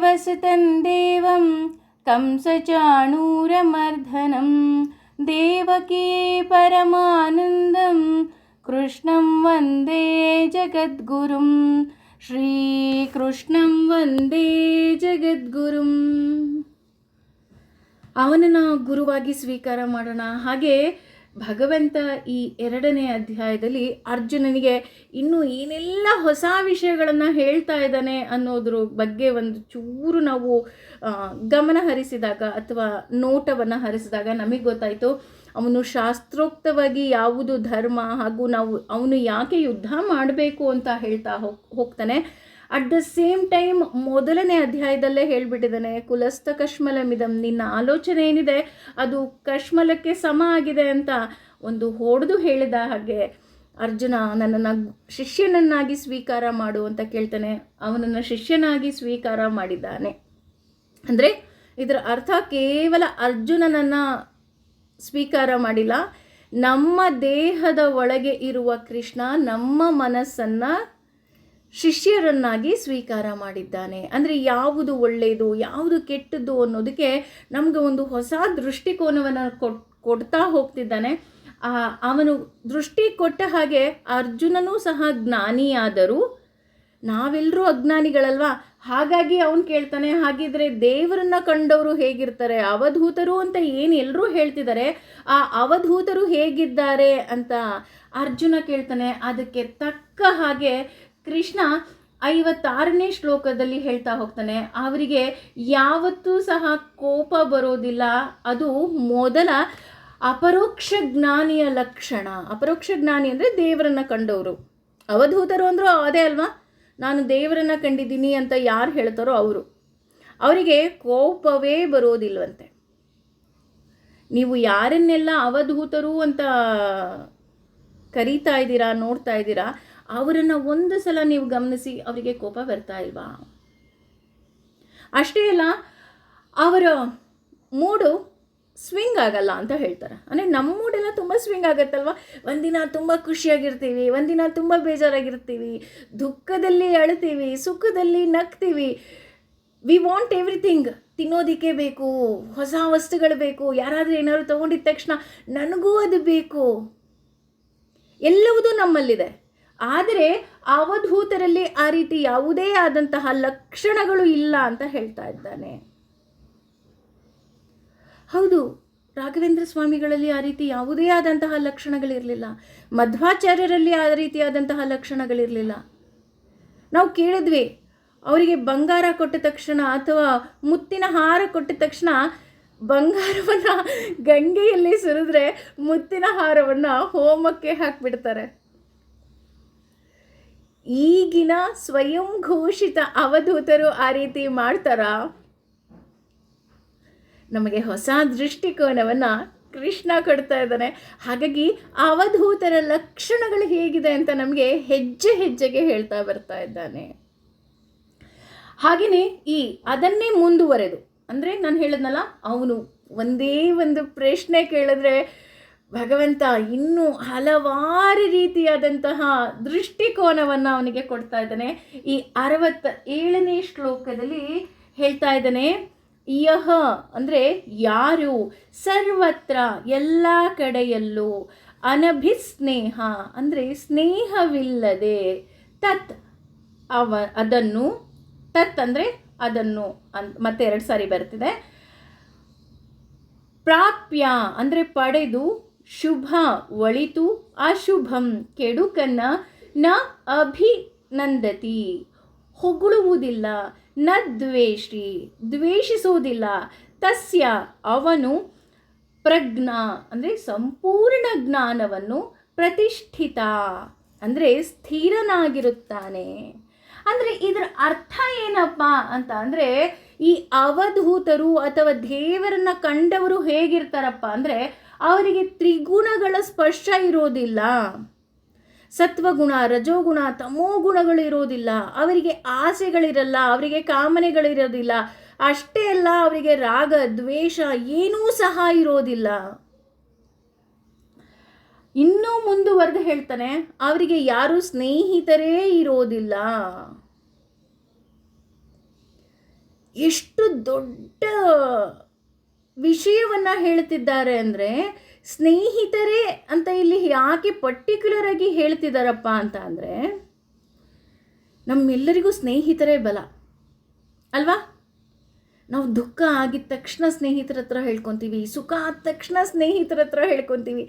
वसतं देवं कंसचाणूरमर्दनं देवकी परमानन्दं कृष्णं वन्दे जगद्गुरुं ಶ್ರೀಕೃಷ್ಣಂ ವಂದೇ ಜಗದ್ಗುರುಂ. ಅವನನ್ನು ಗುರುವಾಗಿ ಸ್ವೀಕಾರ ಮಾಡೋಣ. ಹಾಗೆ ಭಗವಂತ ಈ 2ನೇ ಅಧ್ಯಾಯದಲ್ಲಿ ಅರ್ಜುನನಿಗೆ ಇನ್ನೂ ಏನೆಲ್ಲ ಹೊಸ ವಿಷಯಗಳನ್ನು ಹೇಳ್ತಾ ಇದ್ದಾನೆ ಅನ್ನೋದ್ರ ಬಗ್ಗೆ ಒಂದು ಚೂರು ನಾವು ಗಮನ ಹರಿಸಿದಾಗ ಅಥವಾ ನೋಟವನ್ನು ಹರಿಸಿದಾಗ ನಮಗೆ ಗೊತ್ತಾಯಿತು ಅವನು ಶಾಸ್ತ್ರೋಕ್ತವಾಗಿ ಯಾವುದು ಧರ್ಮ ಹಾಗೂ ಅವನು ಯಾಕೆ ಯುದ್ಧ ಮಾಡಬೇಕು ಅಂತ ಹೇಳ್ತಾ ಹೋಗ್ತಾನೆ. ಅಟ್ ದ ಸೇಮ್ ಟೈಮ್ 1ನೇ ಅಧ್ಯಾಯದಲ್ಲೇ ಹೇಳಿಬಿಟ್ಟಿದ್ದಾನೆ, ಕುಲಸ್ಥ ಕಶ್ಮಲಮಿದಂ, ನಿನ್ನ ಆಲೋಚನೆ ಏನಿದೆ ಅದು ಕಶ್ಮಲಕ್ಕೆ ಸಮ ಆಗಿದೆ ಅಂತ ಒಂದು ಹೊಡೆದು ಹೇಳಿದ ಹಾಗೆ ಅರ್ಜುನ ನನ್ನನ್ನು ಶಿಷ್ಯನನ್ನಾಗಿ ಸ್ವೀಕಾರ ಮಾಡು ಅಂತ ಕೇಳ್ತಾನೆ. ಅವನನ್ನು ಶಿಷ್ಯನಾಗಿ ಸ್ವೀಕಾರ ಮಾಡಿದ್ದಾನೆ. ಅಂದರೆ ಇದರ ಅರ್ಥ ಕೇವಲ ಅರ್ಜುನನನ್ನು ಸ್ವೀಕಾರ ಮಾಡಿಲ್ಲ, ನಮ್ಮ ದೇಹದ ಒಳಗೆ ಇರುವ ಕೃಷ್ಣ ನಮ್ಮ ಮನಸ್ಸನ್ನು ಶಿಷ್ಯರನ್ನಾಗಿ ಸ್ವೀಕಾರ ಮಾಡಿದ್ದಾನೆ. ಅಂದರೆ ಯಾವುದು ಒಳ್ಳೆಯದು ಯಾವುದು ಕೆಟ್ಟದ್ದು ಅನ್ನೋದಕ್ಕೆ ನಮಗೆ ಒಂದು ಹೊಸ ದೃಷ್ಟಿಕೋನವನ್ನು ಕೊಡ್ತಾ ಹೋಗ್ತಿದ್ದಾನೆ. ಅವನು ದೃಷ್ಟಿ ಕೊಟ್ಟ ಹಾಗೆ ಅರ್ಜುನನೂ ಸಹ ಜ್ಞಾನಿಯಾದರೂ ನಾವೆಲ್ಲರೂ ಅಜ್ಞಾನಿಗಳಲ್ವಾ. ಹಾಗಾಗಿ ಅವನು ಕೇಳ್ತಾನೆ, ಹಾಗಿದ್ರೆ ದೇವರನ್ನ ಕಂಡವರು ಹೇಗಿರ್ತಾರೆ, ಅವಧೂತರು ಅಂತ ಏನು ಎಲ್ಲರೂ ಹೇಳ್ತಿದ್ದಾರೆ, ಆ ಅವಧೂತರು ಹೇಗಿದ್ದಾರೆ ಅಂತ ಅರ್ಜುನ ಕೇಳ್ತಾನೆ. ಅದಕ್ಕೆ ತಕ್ಕ ಹಾಗೆ ಕೃಷ್ಣ 56ನೇ ಶ್ಲೋಕದಲ್ಲಿ ಹೇಳ್ತಾ ಹೋಗ್ತಾನೆ, ಅವರಿಗೆ ಯಾವತ್ತೂ ಸಹ ಕೋಪ ಬರೋದಿಲ್ಲ, ಅದು ಮೊದಲ ಅಪರೋಕ್ಷ ಜ್ಞಾನಿಯ ಲಕ್ಷಣ. ಅಪರೋಕ್ಷ ಜ್ಞಾನಿ ಅಂದರೆ ದೇವರನ್ನ ಕಂಡವರು. ಅವಧೂತರು ಅಂದರೂ ಅದೇ ಅಲ್ವಾ, ನಾನು ದೇವರನ್ನ ಕಂಡಿದ್ದೀನಿ ಅಂತ ಯಾರು ಹೇಳ್ತಾರೋ ಅವರಿಗೆ ಕೋಪವೇ ಬರೋದಿಲ್ವಂತೆ. ನೀವು ಯಾರನ್ನೆಲ್ಲ ಅವಧೂತರು ಅಂತ ಕರೀತಾ ಇದ್ದೀರಾ, ನೋಡ್ತಾ ಇದ್ದೀರಾ, ಅವರನ್ನು ಒಂದು ಸಲ ನೀವು ಗಮನಿಸಿ, ಅವರಿಗೆ ಕೋಪ ಬರ್ತಾ ಇಲ್ವಾ? ಅಷ್ಟೇ ಅಲ್ಲ, ಅವರ ಮೂಡು ಸ್ವಿಂಗ್ ಆಗಲ್ಲ ಅಂತ ಹೇಳ್ತಾರೆ. ಅಂದರೆ ನಮ್ಮ ಮೂಡೆಲ್ಲ ತುಂಬ ಸ್ವಿಂಗ್ ಆಗುತ್ತಲ್ವ. ಒಂದಿನ ತುಂಬ ಖುಷಿಯಾಗಿರ್ತೀವಿ, ಒಂದಿನ ತುಂಬ ಬೇಜಾರಾಗಿರ್ತೀವಿ, ದುಃಖದಲ್ಲಿ ಅಳ್ತೀವಿ, ಸುಖದಲ್ಲಿ ನಗ್ತೀವಿ. We want everything. ತಿನ್ನೋದಕ್ಕೆ ಬೇಕು, ಹೊಸ ವಸ್ತುಗಳು ಬೇಕು, ಯಾರಾದರೂ ಏನಾದ್ರು ತೊಗೊಂಡಿದ್ದ ತಕ್ಷಣ ನನಗೂ ಅದು ಬೇಕು, ಎಲ್ಲವುದೂ ನಮ್ಮಲ್ಲಿದೆ. ಆದರೆ ಅವಧೂತರಲ್ಲಿ ಆ ರೀತಿ ಯಾವುದೇ ಆದಂತಹ ಲಕ್ಷಣಗಳು ಇಲ್ಲ ಅಂತ ಹೇಳ್ತಾ ಇದ್ದಾನೆ. ಹೌದು, ರಾಘವೇಂದ್ರ ಸ್ವಾಮಿಗಳಲ್ಲಿ ಆ ರೀತಿ ಯಾವುದೇ ಆದಂತಹ ಲಕ್ಷಣಗಳಿರಲಿಲ್ಲ. ಮಧ್ವಾಚಾರ್ಯರಲ್ಲಿ ಆ ರೀತಿಯಾದಂತಹ ಲಕ್ಷಣಗಳಿರಲಿಲ್ಲ. ನಾವು ಕೇಳಿದ್ವಿ, ಅವರಿಗೆ ಬಂಗಾರ ಕೊಟ್ಟ ತಕ್ಷಣ ಅಥವಾ ಮುತ್ತಿನ ಹಾರ ಕೊಟ್ಟ ತಕ್ಷಣ ಬಂಗಾರವನ್ನು ಗಂಗೆಯಲ್ಲಿ ಸುರಿದ್ರೆ ಮುತ್ತಿನ ಹಾರವನ್ನು ಹೋಮಕ್ಕೆ ಹಾಕಿಬಿಡ್ತಾರೆ. ಈಗಿನ ಸ್ವಯಂ ಘೋಷಿತ ಅವಧೂತರು ಆ ರೀತಿ ಮಾಡ್ತಾರಾ? ನಮಗೆ ಹೊಸ ದೃಷ್ಟಿಕೋನವನ್ನು ಕೃಷ್ಣ ಕೊಡ್ತಾ ಇದ್ದಾನೆ. ಹಾಗಾಗಿ ಅವಧೂತರ ಲಕ್ಷಣಗಳು ಹೇಗಿದೆ ಅಂತ ನಮಗೆ ಹೆಜ್ಜೆ ಹೆಜ್ಜೆಗೆ ಹೇಳ್ತಾ ಬರ್ತಾ ಇದ್ದಾನೆ. ಹಾಗೆಯೇ ಅದನ್ನೇ ಮುಂದುವರೆದು, ಅಂದರೆ ನಾನು ಹೇಳಿದ್ನಲ್ಲ, ಅವನು ಒಂದೇ ಒಂದು ಪ್ರಶ್ನೆ ಕೇಳಿದ್ರೆ ಭಗವಂತ ಇನ್ನೂ ಹಲವಾರು ರೀತಿಯಾದಂತಹ ದೃಷ್ಟಿಕೋನವನ್ನು ಅವನಿಗೆ ಕೊಡ್ತಾ ಇದ್ದಾನೆ. ಈ 67ನೇ ಶ್ಲೋಕದಲ್ಲಿ ಹೇಳ್ತಾ ಇದ್ದಾನೆ, ಯಹ ಅಂದರೆ ಯಾರು, ಸರ್ವತ್ರ ಎಲ್ಲ ಕಡೆಯಲ್ಲೂ, ಅನಭಿಸ್ನೇಹ ಅಂದರೆ ಸ್ನೇಹವಿಲ್ಲದೆ, ತತ್ ಅದನ್ನು, ತತ್ ಅಂದರೆ ಅದನ್ನು ಮತ್ತೆ 2 ಸಾರಿ ಬರ್ತಿದೆ, ಪ್ರಾಪ್ಯ ಅಂದರೆ ಪಡೆದು, ಶುಭ ಒಳಿತು, ಅಶುಭಂ ಕೆಡುಕನ್ನ, ನ ಅಭಿನಂದತಿ ಹೊಗಳುವುದಿಲ್ಲ, ನ ದ್ವೇಷಿ ದ್ವೇಷಿಸುವುದಿಲ್ಲ, ತಸ್ಯ ಅವನು, ಪ್ರಜ್ಞಾ ಅಂದರೆ ಸಂಪೂರ್ಣ ಜ್ಞಾನವನ್ನು, ಪ್ರತಿಷ್ಠಿತ ಅಂದರೆ ಸ್ಥಿರನಾಗಿರುತ್ತಾನೆ. ಅಂದರೆ ಇದರ ಅರ್ಥ ಏನಪ್ಪ ಅಂತ ಅಂದರೆ, ಈ ಅವಧೂತರು ಅಥವಾ ದೇವರನ್ನ ಕಂಡವರು ಹೇಗಿರ್ತಾರಪ್ಪ ಅಂದರೆ, ಅವರಿಗೆ ತ್ರಿಗುಣಗಳ ಸ್ಪರ್ಶ ಇರೋದಿಲ್ಲ, ಸತ್ವಗುಣ, ರಜೋಗುಣ, ತಮೋಗುಣಗಳು ಇರೋದಿಲ್ಲ, ಅವರಿಗೆ ಆಸೆಗಳಿರಲ್ಲ, ಅವರಿಗೆ ಕಾಮನೆಗಳಿರೋದಿಲ್ಲ. ಅಷ್ಟೇ ಅಲ್ಲ, ಅವರಿಗೆ ರಾಗ ದ್ವೇಷ ಏನೂ ಸಹ ಇರೋದಿಲ್ಲ. ಇನ್ನೂ ಮುಂದುವರೆದು ಹೇಳ್ತಾನೆ, ಅವರಿಗೆ ಯಾರು ಸ್ನೇಹಿತರೇ ಇರೋದಿಲ್ಲ. ಎಷ್ಟು ದೊಡ್ಡ ವಿಷಯವನ್ನು ಹೇಳ್ತಿದ್ದಾರೆ ಅಂದರೆ, ಸ್ನೇಹಿತರೇ ಅಂತ ಇಲ್ಲಿ ಯಾಕೆ ಪರ್ಟಿಕ್ಯುಲರ್ ಆಗಿ ಹೇಳ್ತಿದ್ದಾರಪ್ಪ ಅಂತ ಅಂದರೆ, ನಮ್ಮೆಲ್ಲರಿಗೂ ಸ್ನೇಹಿತರೇ ಬಲ ಅಲ್ವಾ? ನಾವು ದುಃಖ ಆಗಿದ ತಕ್ಷಣ ಸ್ನೇಹಿತರ ಹತ್ರ ಹೇಳ್ಕೊತೀವಿ, ಸುಖ ಆದ ತಕ್ಷಣ ಸ್ನೇಹಿತರ ಹತ್ರ ಹೇಳ್ಕೊತೀವಿ.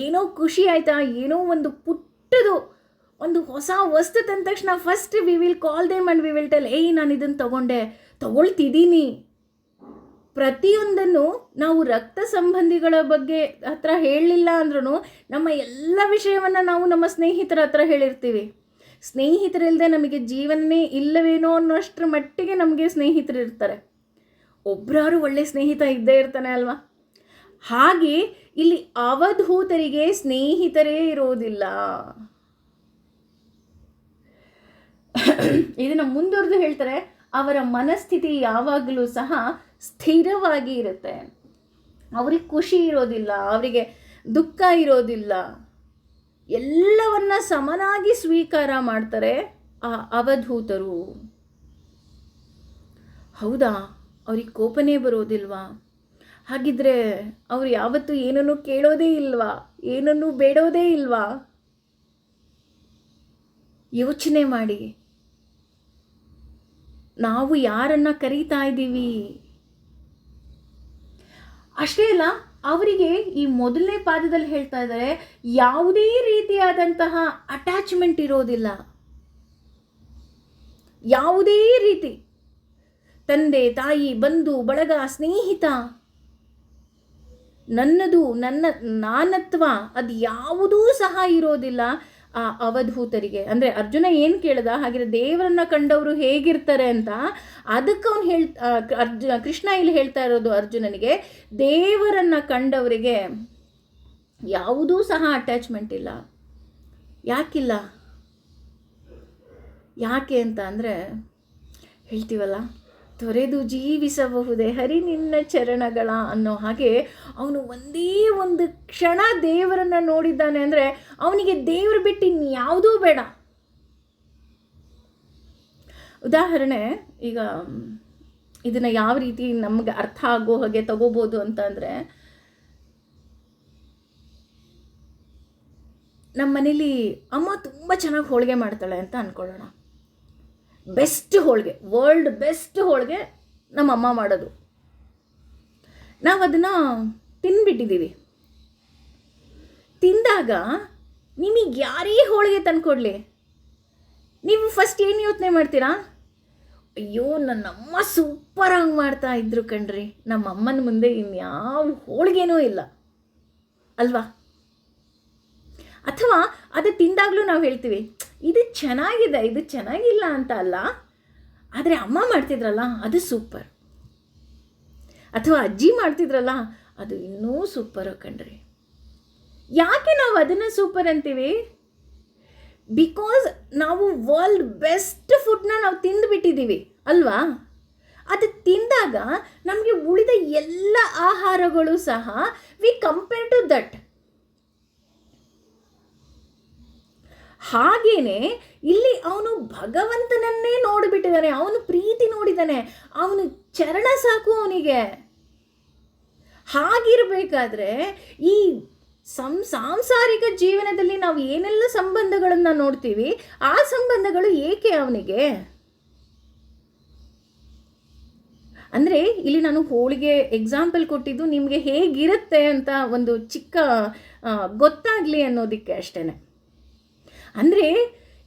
ಏನೋ ಖುಷಿ ಆಯಿತಾ, ಏನೋ ಒಂದು ಪುಟ್ಟದು ಒಂದು ಹೊಸ ವಸ್ತು ತಂದ ತಕ್ಷಣ first we will call them and we will tell, ಏಯ್ ನಾನು ಇದನ್ನು ತಗೊಳ್ತಿದ್ದೀನಿ. ಪ್ರತಿಯೊಂದನ್ನು ನಾವು ರಕ್ತ ಸಂಬಂಧಿಗಳ ಬಗ್ಗೆ ಹತ್ರ ಹೇಳಲಿಲ್ಲ ಅಂದ್ರೂ ನಮ್ಮ ಎಲ್ಲ ವಿಷಯವನ್ನು ನಾವು ನಮ್ಮ ಸ್ನೇಹಿತರ ಹತ್ರ ಹೇಳಿರ್ತೀವಿ. ಸ್ನೇಹಿತರಿಲ್ಲದೆ ನಮಗೆ ಜೀವನನೇ ಇಲ್ಲವೇನೋ ಅನ್ನೋಷ್ಟರ ಮಟ್ಟಿಗೆ ನಮಗೆ ಸ್ನೇಹಿತರು ಇರ್ತಾರೆ. ಒಬ್ಬರಾರು ಒಳ್ಳೆ ಸ್ನೇಹಿತ ಇದ್ದೇ ಇರ್ತಾನೆ ಅಲ್ವಾ? ಹಾಗೆ ಇಲ್ಲಿ ಅವಧೂತರಿಗೆ ಸ್ನೇಹಿತರೇ ಇರೋದಿಲ್ಲ. ಇದನ್ನು ಮುಂದುವರೆದು ಹೇಳ್ತಾರೆ, ಅವರ ಮನಸ್ಥಿತಿ ಯಾವಾಗಲೂ ಸಹ ಸ್ಥಿರವಾಗಿ ಇರುತ್ತೆ. ಅವ್ರಿಗೆ ಖುಷಿ ಇರೋದಿಲ್ಲ, ಅವರಿಗೆ ದುಃಖ ಇರೋದಿಲ್ಲ, ಎಲ್ಲವನ್ನ ಸಮನಾಗಿ ಸ್ವೀಕಾರ ಮಾಡ್ತಾರೆ ಆ ಅವಧೂತರು. ಹೌದಾ? ಅವ್ರಿಗೆ ಕೋಪನೇ ಬರೋದಿಲ್ವಾ? ಹಾಗಿದ್ರೆ ಅವ್ರು ಯಾವತ್ತೂ ಏನನ್ನೂ ಕೇಳೋದೇ ಇಲ್ವಾ? ಏನನ್ನೂ ಬೇಡೋದೇ ಇಲ್ವಾ? ಯೋಚನೆ ಮಾಡಿ, ನಾವು ಯಾರನ್ನ ಕರೀತಾ ಇದ್ದೀವಿ? ಅಷ್ಟೇ ಅಲ್ಲ, ಅವರಿಗೆ ಈ ಮೊದಲನೇ ಪಾದದಲ್ಲಿ ಹೇಳ್ತಾ ಇದ್ದಾರೆ, ಯಾವುದೇ ರೀತಿಯಾದಂತಹ ಅಟ್ಯಾಚ್ಮೆಂಟ್ ಇರೋದಿಲ್ಲ. ಯಾವುದೇ ರೀತಿ ತಂದೆ ತಾಯಿ ಬಂಧು ಬಳಗ ಸ್ನೇಹಿತ ನನ್ನದು ನಾನತ್ವ ಅದು ಯಾವುದೂ ಸಹ ಇರೋದಿಲ್ಲ ಆ ಅವಧೂತರಿಗೆ. ಅಂದರೆ ಅರ್ಜುನ ಏನು ಕೇಳ್ದ, ಹಾಗೆ ದೇವರನ್ನ ಕಂಡವರು ಹೇಗಿರ್ತಾರೆ ಅಂತ. ಅದಕ್ಕೆ ಅವನು ಕೃಷ್ಣ ಇಲ್ಲಿ ಹೇಳ್ತಾ ಇರೋದು ಅರ್ಜುನನಿಗೆ, ದೇವರನ್ನ ಕಂಡವರಿಗೆ ಯಾವುದೂ ಸಹ ಅಟ್ಯಾಚ್ಮೆಂಟ್ ಇಲ್ಲ. ಯಾಕಿಲ್ಲ? ಯಾಕೆ ಅಂತ ಅಂದರೆ, ಹೇಳ್ತೀವಲ್ಲ, ತೊರೆದು ಜೀವಿಸಬಹುದೇ ಹರಿ ನಿನ್ನ ಚರಣಗಳ ಅನ್ನೋ ಹಾಗೆ ಅವನು ಒಂದೇ ಒಂದು ಕ್ಷಣ ದೇವರನ್ನು ನೋಡಿದ್ದಾನೆ ಅಂದರೆ ಅವನಿಗೆ ದೇವರು ಬಿಟ್ಟು ಇನ್ಯಾವುದೂ ಬೇಡ. ಉದಾಹರಣೆ, ಈಗ ಇದನ್ನು ಯಾವ ರೀತಿ ನಮಗೆ ಅರ್ಥ ಆಗೋ ಹಾಗೆ ತಗೋಬೋದು ಅಂತ ಅಂದರೆ, ನಮ್ಮ ಮನೇಲಿ ಅಮ್ಮ ತುಂಬ ಚೆನ್ನಾಗಿ ಹೋಳಿಗೆ ಮಾಡ್ತಾಳೆ ಅಂತ ಅಂದ್ಕೊಳ್ಳೋಣ. ಬೆಸ್ಟ್ ಹೋಳಿಗೆ, ವರ್ಲ್ಡ್ ಬೆಸ್ಟ್ ಹೋಳಿಗೆ ನಮ್ಮಮ್ಮ ಮಾಡೋದು. ನಾವು ಅದನ್ನು ತಿಂದ್ಬಿಟ್ಟಿದ್ದೀವಿ. ತಿಂದಾಗ ನಿಮಗೆ ಯಾರೇ ಹೋಳಿಗೆ ತಂದುಕೊಡ್ಲಿ, ನೀವು ಫಸ್ಟ್ ಏನು ಯೋಚನೆ ಮಾಡ್ತೀರಾ? ಅಯ್ಯೋ, ನನ್ನಮ್ಮ ಸೂಪರಾಗಿ ಮಾಡ್ತಾ ಇದ್ರು ಕಣ್ರಿ, ನಮ್ಮ ಅಮ್ಮನ ಮುಂದೆ ಇನ್ಯಾವ ಹೋಳಿಗೆನೂ ಇಲ್ಲ ಅಲ್ವಾ? ಅಥವಾ ಅದು ತಿಂದಾಗಲೂ ನಾವು ಹೇಳ್ತೀವಿ, ಇದು ಚೆನ್ನಾಗಿದೆ, ಇದು ಚೆನ್ನಾಗಿಲ್ಲ ಅಂತ ಅಲ್ಲ, ಆದರೆ ಅಮ್ಮ ಮಾಡ್ತಿದ್ರಲ್ಲ ಅದು ಸೂಪರ್, ಅಥವಾ ಅಜ್ಜಿ ಮಾಡ್ತಿದ್ರಲ್ಲ ಅದು ಇನ್ನೂ ಸೂಪರು ಕಣ್ರಿ. ಯಾಕೆ ನಾವು ಅದನ್ನು ಸೂಪರ್ ಅಂತೀವಿ? ಬಿಕಾಸ್ ನಾವು ವರ್ಲ್ಡ್ ಬೆಸ್ಟ್ ಫುಡ್ನ ನಾವು ತಿಂದುಬಿಟ್ಟಿದ್ದೀವಿ ಅಲ್ವಾ? ಅದು ತಿಂದಾಗ ನಮಗೆ ಉಳಿದ ಎಲ್ಲ ಆಹಾರಗಳು ಸಹ ವಿ ಕಂಪೇರ್ ಟು ದಟ್. ಹಾಗೇನೆ ಇಲ್ಲಿ ಅವನು ಭಗವಂತನನ್ನೇ ನೋಡಿಬಿಟ್ಟಿದ್ದಾನೆ, ಅವನು ಪ್ರೀತಿ ನೋಡಿದ್ದಾನೆ, ಅವನು ಚರಣ ಸಾಕು ಅವನಿಗೆ. ಹಾಗಿರಬೇಕಾದ್ರೆ ಈ ಸಾಂಸಾರಿಕ ಜೀವನದಲ್ಲಿ ನಾವು ಏನೆಲ್ಲ ಸಂಬಂಧಗಳನ್ನು ನೋಡ್ತೀವಿ, ಆ ಸಂಬಂಧಗಳು ಏಕೆ ಅವನಿಗೆ? ಅಂದರೆ ಇಲ್ಲಿ ನಾನು ಹೋಳಿಗೆ ಎಕ್ಸಾಂಪಲ್ ಕೊಟ್ಟಿದ್ದು ನಿಮಗೆ ಹೇಗಿರುತ್ತೆ ಅಂತ ಒಂದು ಚಿಕ್ಕ ಗೊತ್ತಾಗಲಿ ಅನ್ನೋದಕ್ಕೆ ಅಷ್ಟೇ. ಅಂದರೆ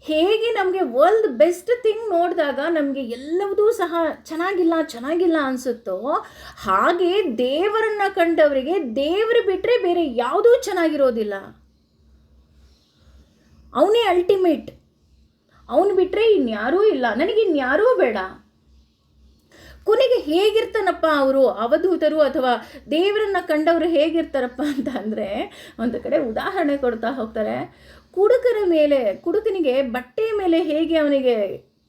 ಹೇಗೆ ನಮಗೆ ವರ್ಲ್ಡ್ ಬೆಸ್ಟ್ ಥಿಂಗ್ ನೋಡಿದಾಗ ನಮಗೆ ಎಲ್ಲವೂ ಸಹ ಚೆನ್ನಾಗಿಲ್ಲ ಅನಿಸುತ್ತೋ, ಹಾಗೆ ದೇವರನ್ನು ಕಂಡವರಿಗೆ ದೇವರು ಬಿಟ್ಟರೆ ಬೇರೆ ಯಾವುದೂ ಚೆನ್ನಾಗಿರೋದಿಲ್ಲ. ಅವನೇ ಅಲ್ಟಿಮೇಟ್, ಅವನು ಬಿಟ್ಟರೆ ಇನ್ಯಾರೂ ಇಲ್ಲ, ನನಗೆ ಇನ್ಯಾರೂ ಬೇಡ. ಕೊನೆಗೆ ಹೇಗಿರ್ತಾನಪ್ಪ ಅವರು ಅವಧೂತರು ಅಥವಾ ದೇವರನ್ನು ಕಂಡವರು ಹೇಗಿರ್ತಾರಪ್ಪ ಅಂತ ಅಂದರೆ, ಒಂದು ಕಡೆ ಉದಾಹರಣೆ ಕೊಡ್ತಾ ಹೋಗ್ತಾರೆ. ಕುಡುಕನಿಗೆ ಬಟ್ಟೆ ಮೇಲೆ ಹೇಗೆ ಅವನಿಗೆ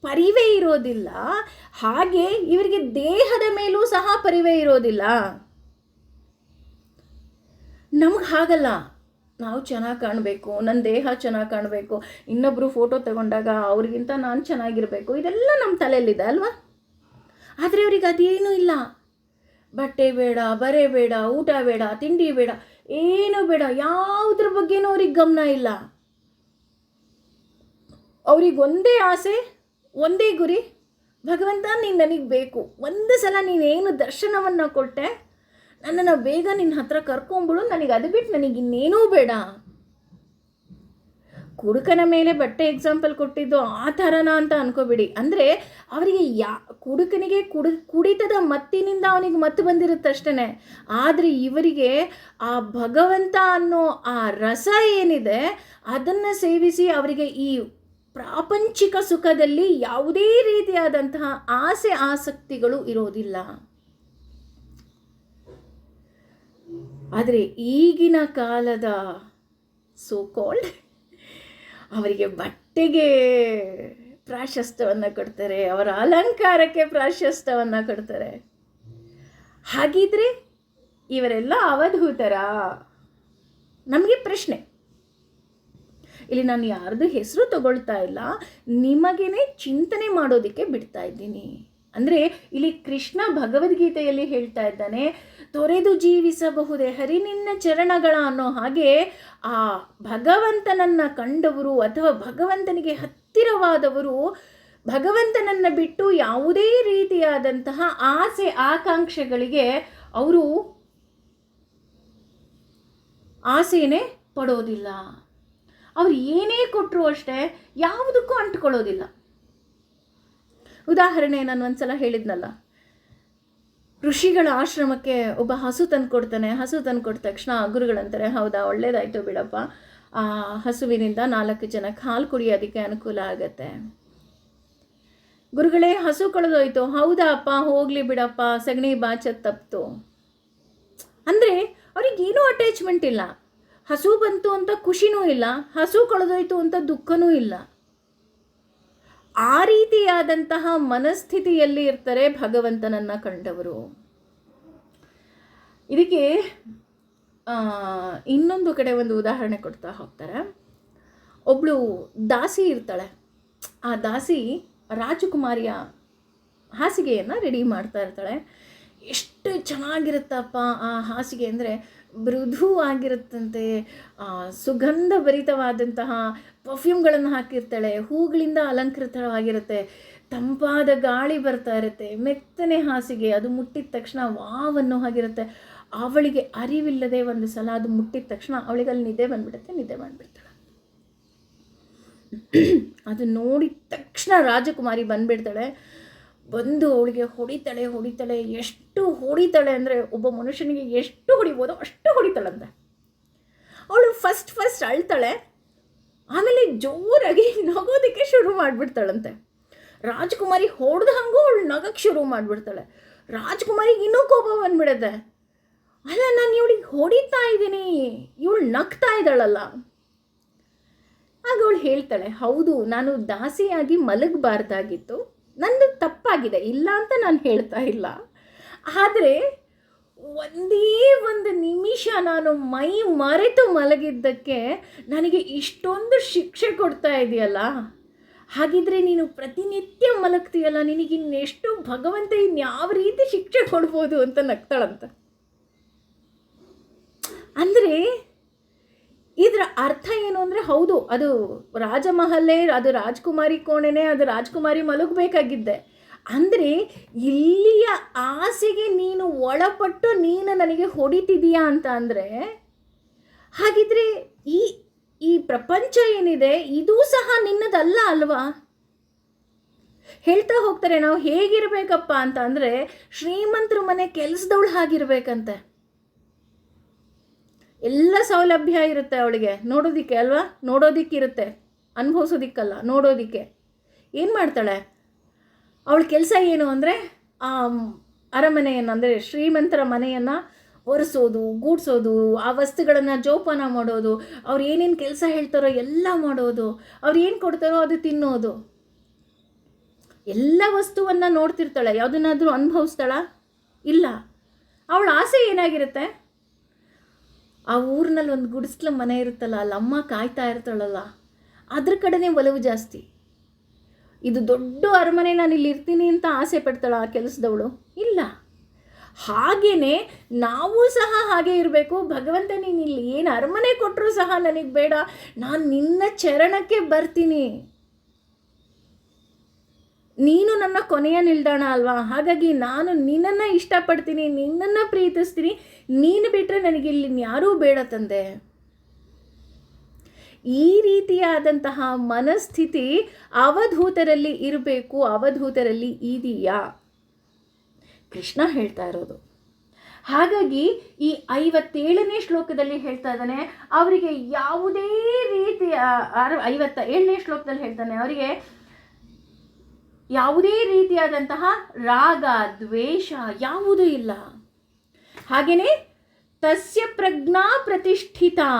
ಪರಿವೇ ಇರೋದಿಲ್ಲ, ಹಾಗೆ ಇವರಿಗೆ ದೇಹದ ಮೇಲೂ ಸಹ ಪರಿವೇ ಇರೋದಿಲ್ಲ. ನಮಗೆ ಹಾಗಲ್ಲ, ನಾವು ಚೆನ್ನಾಗಿ ಕಾಣಬೇಕು, ನನ್ನ ದೇಹ ಚೆನ್ನಾಗಿ ಕಾಣಬೇಕು, ಇನ್ನೊಬ್ಬರು ಫೋಟೋ ತಗೊಂಡಾಗ ಅವ್ರಿಗಿಂತ ನಾನು ಚೆನ್ನಾಗಿರಬೇಕು, ಇದೆಲ್ಲ ನಮ್ಮ ತಲೆಯಲ್ಲಿದೆ ಅಲ್ವಾ? ಆದರೆ ಬೇರೆಯವ್ರಿಗೆ ಅದೇನೂ ಇಲ್ಲ. ಬಟ್ಟೆ ಬೇಡ, ಬರೆ ಬೇಡ, ಊಟ ಬೇಡ, ತಿಂಡಿ ಬೇಡ, ಏನೂ ಬೇಡ, ಯಾವುದ್ರ ಬಗ್ಗೆನೂ ಅವ್ರಿಗೆ ಗಮನ ಇಲ್ಲ. ಅವ್ರಿಗೆ ಒಂದೇ ಆಸೆ, ಒಂದೇ ಗುರಿ, ಭಗವಂತ ನೀನು ನನಗೆ ಬೇಕು. ಒಂದು ಸಲ ನೀನೇನು ದರ್ಶನವನ್ನು ಕೊಟ್ಟೆ, ನನ್ನನ್ನು ಬೇಗ ನಿನ್ನ ಹತ್ರ ಕರ್ಕೊಂಬಿಡು, ನನಗೆ ಅದು ಬಿಟ್ಟು ನನಗೆ ಇನ್ನೇನೂ ಬೇಡ. ಕುಡುಕನ ಮೇಲೆ ಬಟ್ಟೆ ಎಕ್ಸಾಂಪಲ್ ಕೊಟ್ಟಿದ್ದು ಆ ಥರನ ಅಂತ ಅನ್ಕೋಬೇಡಿ. ಅಂದರೆ ಅವರಿಗೆ ಕುಡುಕನಿಗೆ ಕುಡಿತದ ಮತ್ತಿನಿಂದ ಅವನಿಗೆ ಮತ್ತು ಬಂದಿರುತ್ತಷ್ಟೇ. ಆದರೆ ಇವರಿಗೆ ಆ ಭಗವಂತ ಅನ್ನೋ ಆ ರಸ ಏನಿದೆ ಅದನ್ನು ಸೇವಿಸಿ ಅವರಿಗೆ ಈ ಪ್ರಾಪಂಚಿಕ ಸುಖದಲ್ಲಿ ಯಾವುದೇ ರೀತಿಯಾದಂತಹ ಆಸೆ ಆಸಕ್ತಿಗಳು ಇರೋದಿಲ್ಲ. ಆದರೆ ಈಗಿನ ಕಾಲದ ಸೋ ಕಾಲ್ಡ್ ಅವರಿಗೆ ಬಟ್ಟೆಗೆ ಪ್ರಾಶಸ್ತ್ಯವನ್ನು ಕೊಡ್ತಾರೆ, ಅವರ ಅಲಂಕಾರಕ್ಕೆ ಪ್ರಾಶಸ್ತ್ಯವನ್ನು ಕೊಡ್ತಾರೆ. ಹಾಗಿದ್ರೆ ಇವರೆಲ್ಲ ಅವಧೂತರಾ? ನಮಗೆ ಪ್ರಶ್ನೆ. ಇಲ್ಲಿ ನಾನು ಯಾರ್ದು ಹೆಸರು ತಗೊಳ್ತಾ ಇಲ್ಲ, ನಿಮಗೇನೆ ಚಿಂತನೆ ಮಾಡೋದಕ್ಕೆ ಬಿಡ್ತಾ ಇದ್ದೀನಿ. ಅಂದರೆ ಇಲ್ಲಿ ಕೃಷ್ಣ ಭಗವದ್ಗೀತೆಯಲ್ಲಿ ಹೇಳ್ತಾ ಇದ್ದಾನೆ, ತೊರೆದು ಜೀವಿಸಬಹುದೇ ಹರಿ ನಿನ್ನ ಚರಣಗಳ ಅನ್ನೋ ಹಾಗೆ ಆ ಭಗವಂತನನ್ನು ಕಂಡವರು ಅಥವಾ ಭಗವಂತನಿಗೆ ಹತ್ತಿರವಾದವರು ಭಗವಂತನನ್ನು ಬಿಟ್ಟು ಯಾವುದೇ ರೀತಿಯಾದಂತಹ ಆಸೆ ಆಕಾಂಕ್ಷೆಗಳಿಗೆ ಅವರು ಆಸೆಯೇ ಪಡೋದಿಲ್ಲ. ಅವ್ರು ಏನೇ ಕೊಟ್ಟರು ಅಷ್ಟೇ ಯಾವುದಕ್ಕೂ ಅಂಟ್ಕೊಳ್ಳೋದಿಲ್ಲ. ಉದಾಹರಣೆ ನಾನು ಒಂದ್ಸಲ ಹೇಳಿದ್ನಲ್ಲ, ಋಷಿಗಳ ಆಶ್ರಮಕ್ಕೆ ಒಬ್ಬ ಹಸು ತಂದು ಕೊಡ್ತಾನೆ. ಹಸು ತಂದು ಕೊಟ್ಟ ತಕ್ಷಣ ಗುರುಗಳಂತಾರೆ, ಹೌದಾ ಒಳ್ಳೇದಾಯಿತು ಬಿಡಪ್ಪ, ಆ ಹಸುವಿನಿಂದ 4 ಜನಕ್ಕೆ ಹಾಲು ಕುಡಿಯೋದಕ್ಕೆ ಅನುಕೂಲ ಆಗತ್ತೆ. ಗುರುಗಳೇ ಹಸು ಕಳೆದೋಯ್ತು, ಹೌದಾ ಅಪ್ಪ ಹೋಗಲಿ ಬಿಡಪ್ಪ, ಸಗಣಿ ಬಾಚದ್ ತಪ್ಪಿತು. ಅಂದರೆ ಅವ್ರಿಗೇನೂ ಅಟ್ಯಾಚ್ಮೆಂಟ್ ಇಲ್ಲ. ಹಸು ಬಂತು ಅಂತ ಖುಷಿನೂ ಇಲ್ಲ, ಹಸು ಕಳೆದೋಯ್ತು ಅಂತ ದುಃಖನೂ ಇಲ್ಲ. ಆ ರೀತಿಯಾದಂತಹ ಮನಸ್ಥಿತಿಯಲ್ಲಿ ಇರ್ತಾರೆ ಭಗವಂತನನ್ನು ಕಂಡವರು. ಇದಕ್ಕೆ ಇನ್ನೊಂದು ಕಡೆ ಒಂದು ಉದಾಹರಣೆ ಕೊಡ್ತಾ ಹೋಗ್ತಾರೆ. ಒಬ್ಬಳು ದಾಸಿ ಇರ್ತಾಳೆ. ಆ ದಾಸಿ ರಾಜಕುಮಾರಿಯ ಹಾಸಿಗೆಯನ್ನು ರೆಡಿ ಮಾಡ್ತಾ ಇರ್ತಾಳೆ. ಎಷ್ಟು ಚೆನ್ನಾಗಿರುತ್ತಪ್ಪ ಆ ಹಾಸಿಗೆ ಅಂದರೆ, ಮೃದುವಾಗಿರುತ್ತಂತೆ, ಸುಗಂಧ ಭರಿತವಾದಂತಹ ಪರ್ಫ್ಯೂಮ್ಗಳನ್ನು ಹಾಕಿರ್ತಾಳೆ, ಹೂಗಳಿಂದ ಅಲಂಕೃತವಾಗಿರುತ್ತೆ, ತಂಪಾದ ಗಾಳಿ ಬರ್ತಾ ಇರುತ್ತೆ, ಮೆತ್ತನೆ ಹಾಸಿಗೆ, ಅದು ಮುಟ್ಟಿದ ತಕ್ಷಣ ವಾವ್ ಅನ್ನೋ ಹಾಗಿರುತ್ತೆ. ಅವಳಿಗೆ ಅರಿವಿಲ್ಲದೆ ಒಂದು ಸಲ ಅದು ಮುಟ್ಟಿದ ತಕ್ಷಣ ಅವಳಿಗೆ ಅಲ್ಲಿ ನಿದ್ದೆ ಮಾಡಿಬಿಡ್ತಾಳೆ. ಅದು ನೋಡಿದ ತಕ್ಷಣ ರಾಜಕುಮಾರಿ ಬಂದುಬಿಡ್ತಾಳೆ. ಬಂದು ಅವಳಿಗೆ ಹೊಡಿತಾಳೆ. ಎಷ್ಟು ಹೊಡಿತಾಳೆ ಅಂದರೆ, ಒಬ್ಬ ಮನುಷ್ಯನಿಗೆ ಎಷ್ಟು ಹೊಡಿಬೋದೋ ಅಷ್ಟು ಹೊಡಿತಾಳಂತೆ. ಅವಳು ಫಸ್ಟ್ ಅಳ್ತಾಳೆ, ಆಮೇಲೆ ಜೋರಾಗಿ ನಗೋದಕ್ಕೆ ಶುರು ಮಾಡಿಬಿಡ್ತಾಳಂತೆ. ರಾಜಕುಮಾರಿ ಹೊಡೆದ ಹಂಗೂ ಅವಳು ನಗಕ್ಕೆ ಶುರು ಮಾಡಿಬಿಡ್ತಾಳೆ. ರಾಜಕುಮಾರಿಗೆ ಇನ್ನೂ ಕೋಪ ಬಂದುಬಿಡುತ್ತೆ. ಅಲ್ಲ, ನಾನು ಇವಳಿಗೆ ಹೊಡಿತಾ ಇದ್ದೀನಿ, ಇವಳು ನಗ್ತಾ ಇದ್ದಾಳಲ್ಲ. ಆಗ ಅವಳು ಹೇಳ್ತಾಳೆ, ಹೌದು ನಾನು ದಾಸಿಯಾಗಿ ಮಲಗಬಾರ್ದಾಗಿತ್ತು, ನಂದು ತಪ್ಪಾಗಿದೆ, ಇಲ್ಲ ಅಂತ ನಾನು ಹೇಳ್ತಾ ಇಲ್ಲ. ಆದರೆ ಒಂದೇ ಒಂದು ನಿಮಿಷ ನಾನು ಮೈ ಮರೆತು ಮಲಗಿದ್ದಕ್ಕೆ ನನಗೆ ಇಷ್ಟೊಂದು ಶಿಕ್ಷೆ ಕೊಡ್ತಾ ಇದೆಯಲ್ಲ. ಹಾಗಿದ್ರೆ ನೀನು ಪ್ರತಿನಿತ್ಯ ಮಲಗ್ತೀಯಲ್ಲ, ನಿನಗಿನ್ನೆಷ್ಟು ಭಗವಂತ ಇನ್ಯಾವ ರೀತಿ ಶಿಕ್ಷೆ ಕೊಡ್ಬೋದು ಅಂತ ನಗ್ತಾಳಂತ. ಅಂದರೆ ಇದರ ಅರ್ಥ ಏನು ಅಂದರೆ, ಹೌದು ಅದು ರಾಜಮಹಲ್ಲೇ, ಅದು ರಾಜ್ಕುಮಾರಿ ಕೋಣೆನೇ, ಅದು ರಾಜ್ಕುಮಾರಿ ಮಲಗಬೇಕಾಗಿದ್ದೆ. ಅಂದರೆ ಇಲ್ಲಿಯ ಆಸೆಗೆ ನೀನು ಒಳಪಟ್ಟು ನೀನು ನನಗೆ ಹೊಡಿತಿದೀಯಾ ಅಂತ ಅಂದರೆ, ಹಾಗಿದ್ರೆ ಈ ಪ್ರಪಂಚ ಏನಿದೆ ಇದೂ ಸಹ ನಿನ್ನದಲ್ಲ ಅಲ್ವಾ? ಹೇಳ್ತಾ ಹೋಗ್ತಾರೆ, ನಾವು ಹೇಗಿರಬೇಕಪ್ಪ ಅಂತ ಅಂದರೆ, ಶ್ರೀಮಂತರ ಮನೆ ಕೆಲಸದವಳು ಹಾಗಿರ್ಬೇಕಂತೆ. ಎಲ್ಲ ಸೌಲಭ್ಯ ಇರುತ್ತೆ ಅವಳಿಗೆ, ನೋಡೋದಿಕ್ಕೆ ಅಲ್ವಾ, ನೋಡೋದಿಕ್ಕಿರುತ್ತೆ, ಅನುಭವಿಸೋದಿಕ್ಕಲ್ಲ, ನೋಡೋದಿಕ್ಕೆ. ಏನು ಮಾಡ್ತಾಳೆ ಅವಳ ಕೆಲಸ ಏನು ಅಂದರೆ, ಆ ಅರಮನೆಯನ್ನು ಅಂದರೆ ಶ್ರೀಮಂತರ ಮನೆಯನ್ನು ಒರೆಸೋದು, ಗೂಡಿಸೋದು, ಆ ವಸ್ತುಗಳನ್ನು ಜೋಪಾನ ಮಾಡೋದು, ಅವ್ರು ಏನೇನು ಕೆಲಸ ಹೇಳ್ತಾರೋ ಎಲ್ಲ ಮಾಡೋದು, ಅವ್ರು ಏನು ಕೊಡ್ತಾರೋ ಅದು ತಿನ್ನೋದು, ಎಲ್ಲ ವಸ್ತುವನ್ನು ನೋಡ್ತಿರ್ತಾಳೆ. ಯಾವುದನ್ನಾದರೂ ಅನುಭವಿಸ್ತಾಳ? ಇಲ್ಲ. ಅವಳ ಆಸೆ ಏನಾಗಿರುತ್ತೆ, ಆ ಊರಿನಲ್ಲಿ ಒಂದು ಗುಡಿಸ್ಲ ಮನೆ ಇರುತ್ತಲ್ಲ, ಅಲ್ಲಿ ಅಮ್ಮ ಕಾಯ್ತಾ ಇರ್ತಾಳಲ್ಲ, ಅದ್ರ ಕಡೆನೇ ಒಲವು ಜಾಸ್ತಿ. ಇದು ದೊಡ್ಡ ಅರಮನೆ, ನಾನು ಇಲ್ಲಿ ಇರ್ತೀನಿ ಅಂತ ಆಸೆ ಪಡ್ತಾಳ ಆ ಕೆಲಸದವಳು? ಇಲ್ಲ. ಹಾಗೆಯೇ ನಾವು ಸಹ ಹಾಗೆ ಇರಬೇಕು. ಭಗವಂತ ನೀನು ಇಲ್ಲಿ ಏನು ಅರಮನೆ ಕೊಟ್ಟರೂ ಸಹ ನನಗೆ ಬೇಡ, ನಾನು ನಿನ್ನ ಚರಣಕ್ಕೆ ಬರ್ತೀನಿ. ನೀನು ನನ್ನ ಕೊನೆಯ ನಿಲ್ದಾಣ ಅಲ್ವಾ, ಹಾಗಾಗಿ ನಾನು ನಿನ್ನನ್ನು ಇಷ್ಟಪಡ್ತೀನಿ, ನಿನ್ನನ್ನು ಪ್ರೀತಿಸ್ತೀನಿ. ನೀನು ಬಿಟ್ಟರೆ ನನಗಿಲ್ಲಿ ಯಾರೂ ಬೇಡ ತಂದೆ. ಈ ರೀತಿಯಾದಂತಹ ಮನಸ್ಥಿತಿ ಅವಧೂತರಲ್ಲಿ ಇರಬೇಕು. ಅವಧೂತರಲ್ಲಿ ಇದೆಯಾ? ಕೃಷ್ಣ ಹೇಳ್ತಾ ಇರೋದು. ಹಾಗಾಗಿ ಈ 57ನೇ ಶ್ಲೋಕದಲ್ಲಿ ಹೇಳ್ತಾ ಇದ್ದಾನೆ, ಅವರಿಗೆ ಯಾವುದೇ ರೀತಿಯ 57ನೇ ಶ್ಲೋಕದಲ್ಲಿ ಹೇಳ್ತಾನೆ, ಅವರಿಗೆ ಯಾವುದೇ ರೀತಿಯಾದಂತಹ ರಾಗ ದ್ವೇಷ ಯಾವುದೂ ಇಲ್ಲ. ಹಾಗೆಯೇ ತಸ್ಯ ಪ್ರಜ್ಞಾ ಪ್ರತಿಷ್ಠಿತಾ,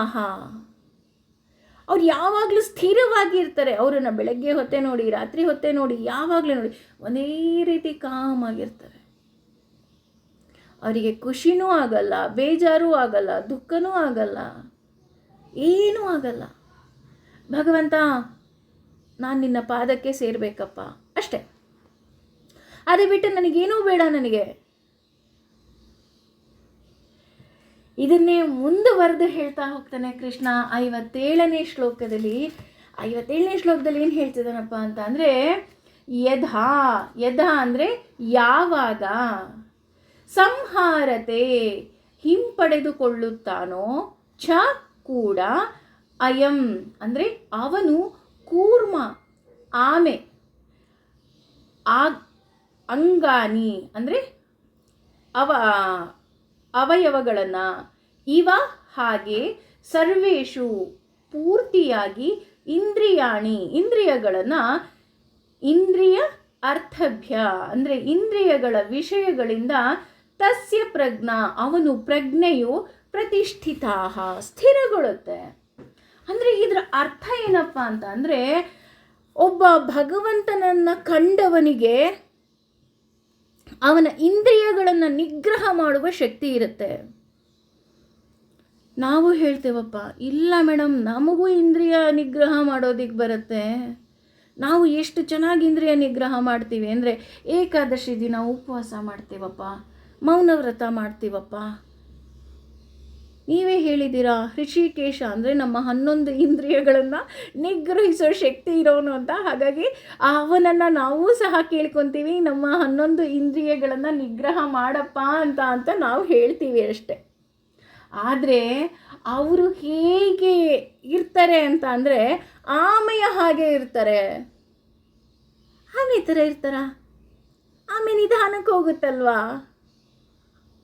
ಅವ್ರು ಯಾವಾಗಲೂ ಸ್ಥಿರವಾಗಿರ್ತಾರೆ. ಅವರನ್ನು ಬೆಳಗ್ಗೆ ಹೊತ್ತೆ ನೋಡಿ, ರಾತ್ರಿ ಹೊತ್ತೆ ನೋಡಿ, ಯಾವಾಗಲೂ ನೋಡಿ ಒಂದೇ ರೀತಿ ಕಾಮಾಗಿರ್ತಾರೆ. ಅವರಿಗೆ ಖುಷಿನೂ ಆಗಲ್ಲ, ಬೇಜಾರೂ ಆಗಲ್ಲ, ದುಃಖನೂ ಆಗಲ್ಲ, ಏನೂ ಆಗಲ್ಲ. ಭಗವಂತ ನಾನು ನಿನ್ನ ಪಾದಕ್ಕೆ ಸೇರಬೇಕಪ್ಪ ಅಷ್ಟೆ, ಅದೇ ಬಿಟ್ಟು ನನಗೇನೂ ಬೇಡ ನನಗೆ. ಇದನ್ನೇ ಮುಂದುವರೆದು ಹೇಳ್ತಾ ಹೋಗ್ತಾನೆ ಕೃಷ್ಣ 57ನೇ ಶ್ಲೋಕದಲ್ಲಿ. 57ನೇ ಶ್ಲೋಕದಲ್ಲಿ ಏನು ಹೇಳ್ತಿದ್ದಾನಪ್ಪ ಅಂತ ಅಂದರೆ, ಯಥಾ ಅಂದರೆ ಯಾವಾಗ, ಸಂಹಾರತೆ ಹಿಂಪಡೆದುಕೊಳ್ಳುತ್ತಾನೋ, ಚ ಕೂಡ, ಅಯಂ ಅಂದರೆ ಅವನು, ಕೂರ್ಮ ಆಮೆ, ಅಂಗಾನಿ ಅಂದರೆ ಅವಯವಗಳನ್ನು, ಇವ ಹಾಗೆ, ಸರ್ವೇಷು ಪೂರ್ತಿಯಾಗಿ, ಇಂದ್ರಿಯಾಣಿ ಇಂದ್ರಿಯಗಳನ್ನು, ಇಂದ್ರಿಯ ಅರ್ಥಭ್ಯ ಅಂದರೆ ಇಂದ್ರಿಯಗಳ ವಿಷಯಗಳಿಂದ, ತಸ್ಯ ಪ್ರಜ್ಞಾ ಅವನು ಪ್ರಜ್ಞೆಯು, ಪ್ರತಿಷ್ಠಿತಾ ಸ್ಥಿರಗೊಳ್ಳುತ್ತೆ. ಅಂದರೆ ಇದರ ಅರ್ಥ ಏನಪ್ಪ ಅಂತ ಅಂದರೆ, ಒಬ್ಬ ಭಗವಂತನನ್ನು ಕಂಡವನಿಗೆ ಅವನ ಇಂದ್ರಿಯಗಳನ್ನು ನಿಗ್ರಹ ಮಾಡುವ ಶಕ್ತಿ ಇರುತ್ತೆ. ನಾವು ಹೇಳ್ತೇವಪ್ಪ, ಇಲ್ಲ ಮೇಡಮ್ ನಮಗೂ ಇಂದ್ರಿಯ ನಿಗ್ರಹ ಮಾಡೋದಕ್ಕೆ ಬರುತ್ತೆ. ನಾವು ಎಷ್ಟು ಚೆನ್ನಾಗಿ ಇಂದ್ರಿಯ ನಿಗ್ರಹ ಮಾಡ್ತೀವಿ ಅಂದರೆ, ಏಕಾದಶಿ ದಿನ ಉಪವಾಸ ಮಾಡ್ತೀವಪ್ಪ, ಮೌನವ್ರತ ಮಾಡ್ತೀವಪ್ಪ. ನೀವೇ ಹೇಳಿದ್ದೀರಾ ಹೃಷಿಕೇಶ ಅಂದರೆ ನಮ್ಮ 11 ಇಂದ್ರಿಯಗಳನ್ನು ನಿಗ್ರಹಿಸೋ ಶಕ್ತಿ ಇರೋನು ಅಂತ. ಹಾಗಾಗಿ ಅವನನ್ನು ನಾವು ಸಹ ಕೇಳ್ಕೊತೀವಿ, ನಮ್ಮ 11 ಇಂದ್ರಿಯಗಳನ್ನು ನಿಗ್ರಹ ಮಾಡಪ್ಪ ಅಂತ ನಾವು ಹೇಳ್ತೀವಿ ಅಷ್ಟೆ. ಆದರೆ ಅವರು ಹೇಗೆ ಇರ್ತಾರೆ ಅಂತ ಅಂದರೆ, ಆಮೆಯ ಹಾಗೆ ಇರ್ತಾರೆ. ಆಮೆ ಥರ ಇರ್ತಾರ? ಆಮೆ ನಿಧಾನಕ್ಕೆ ಹೋಗುತ್ತಲ್ವಾ?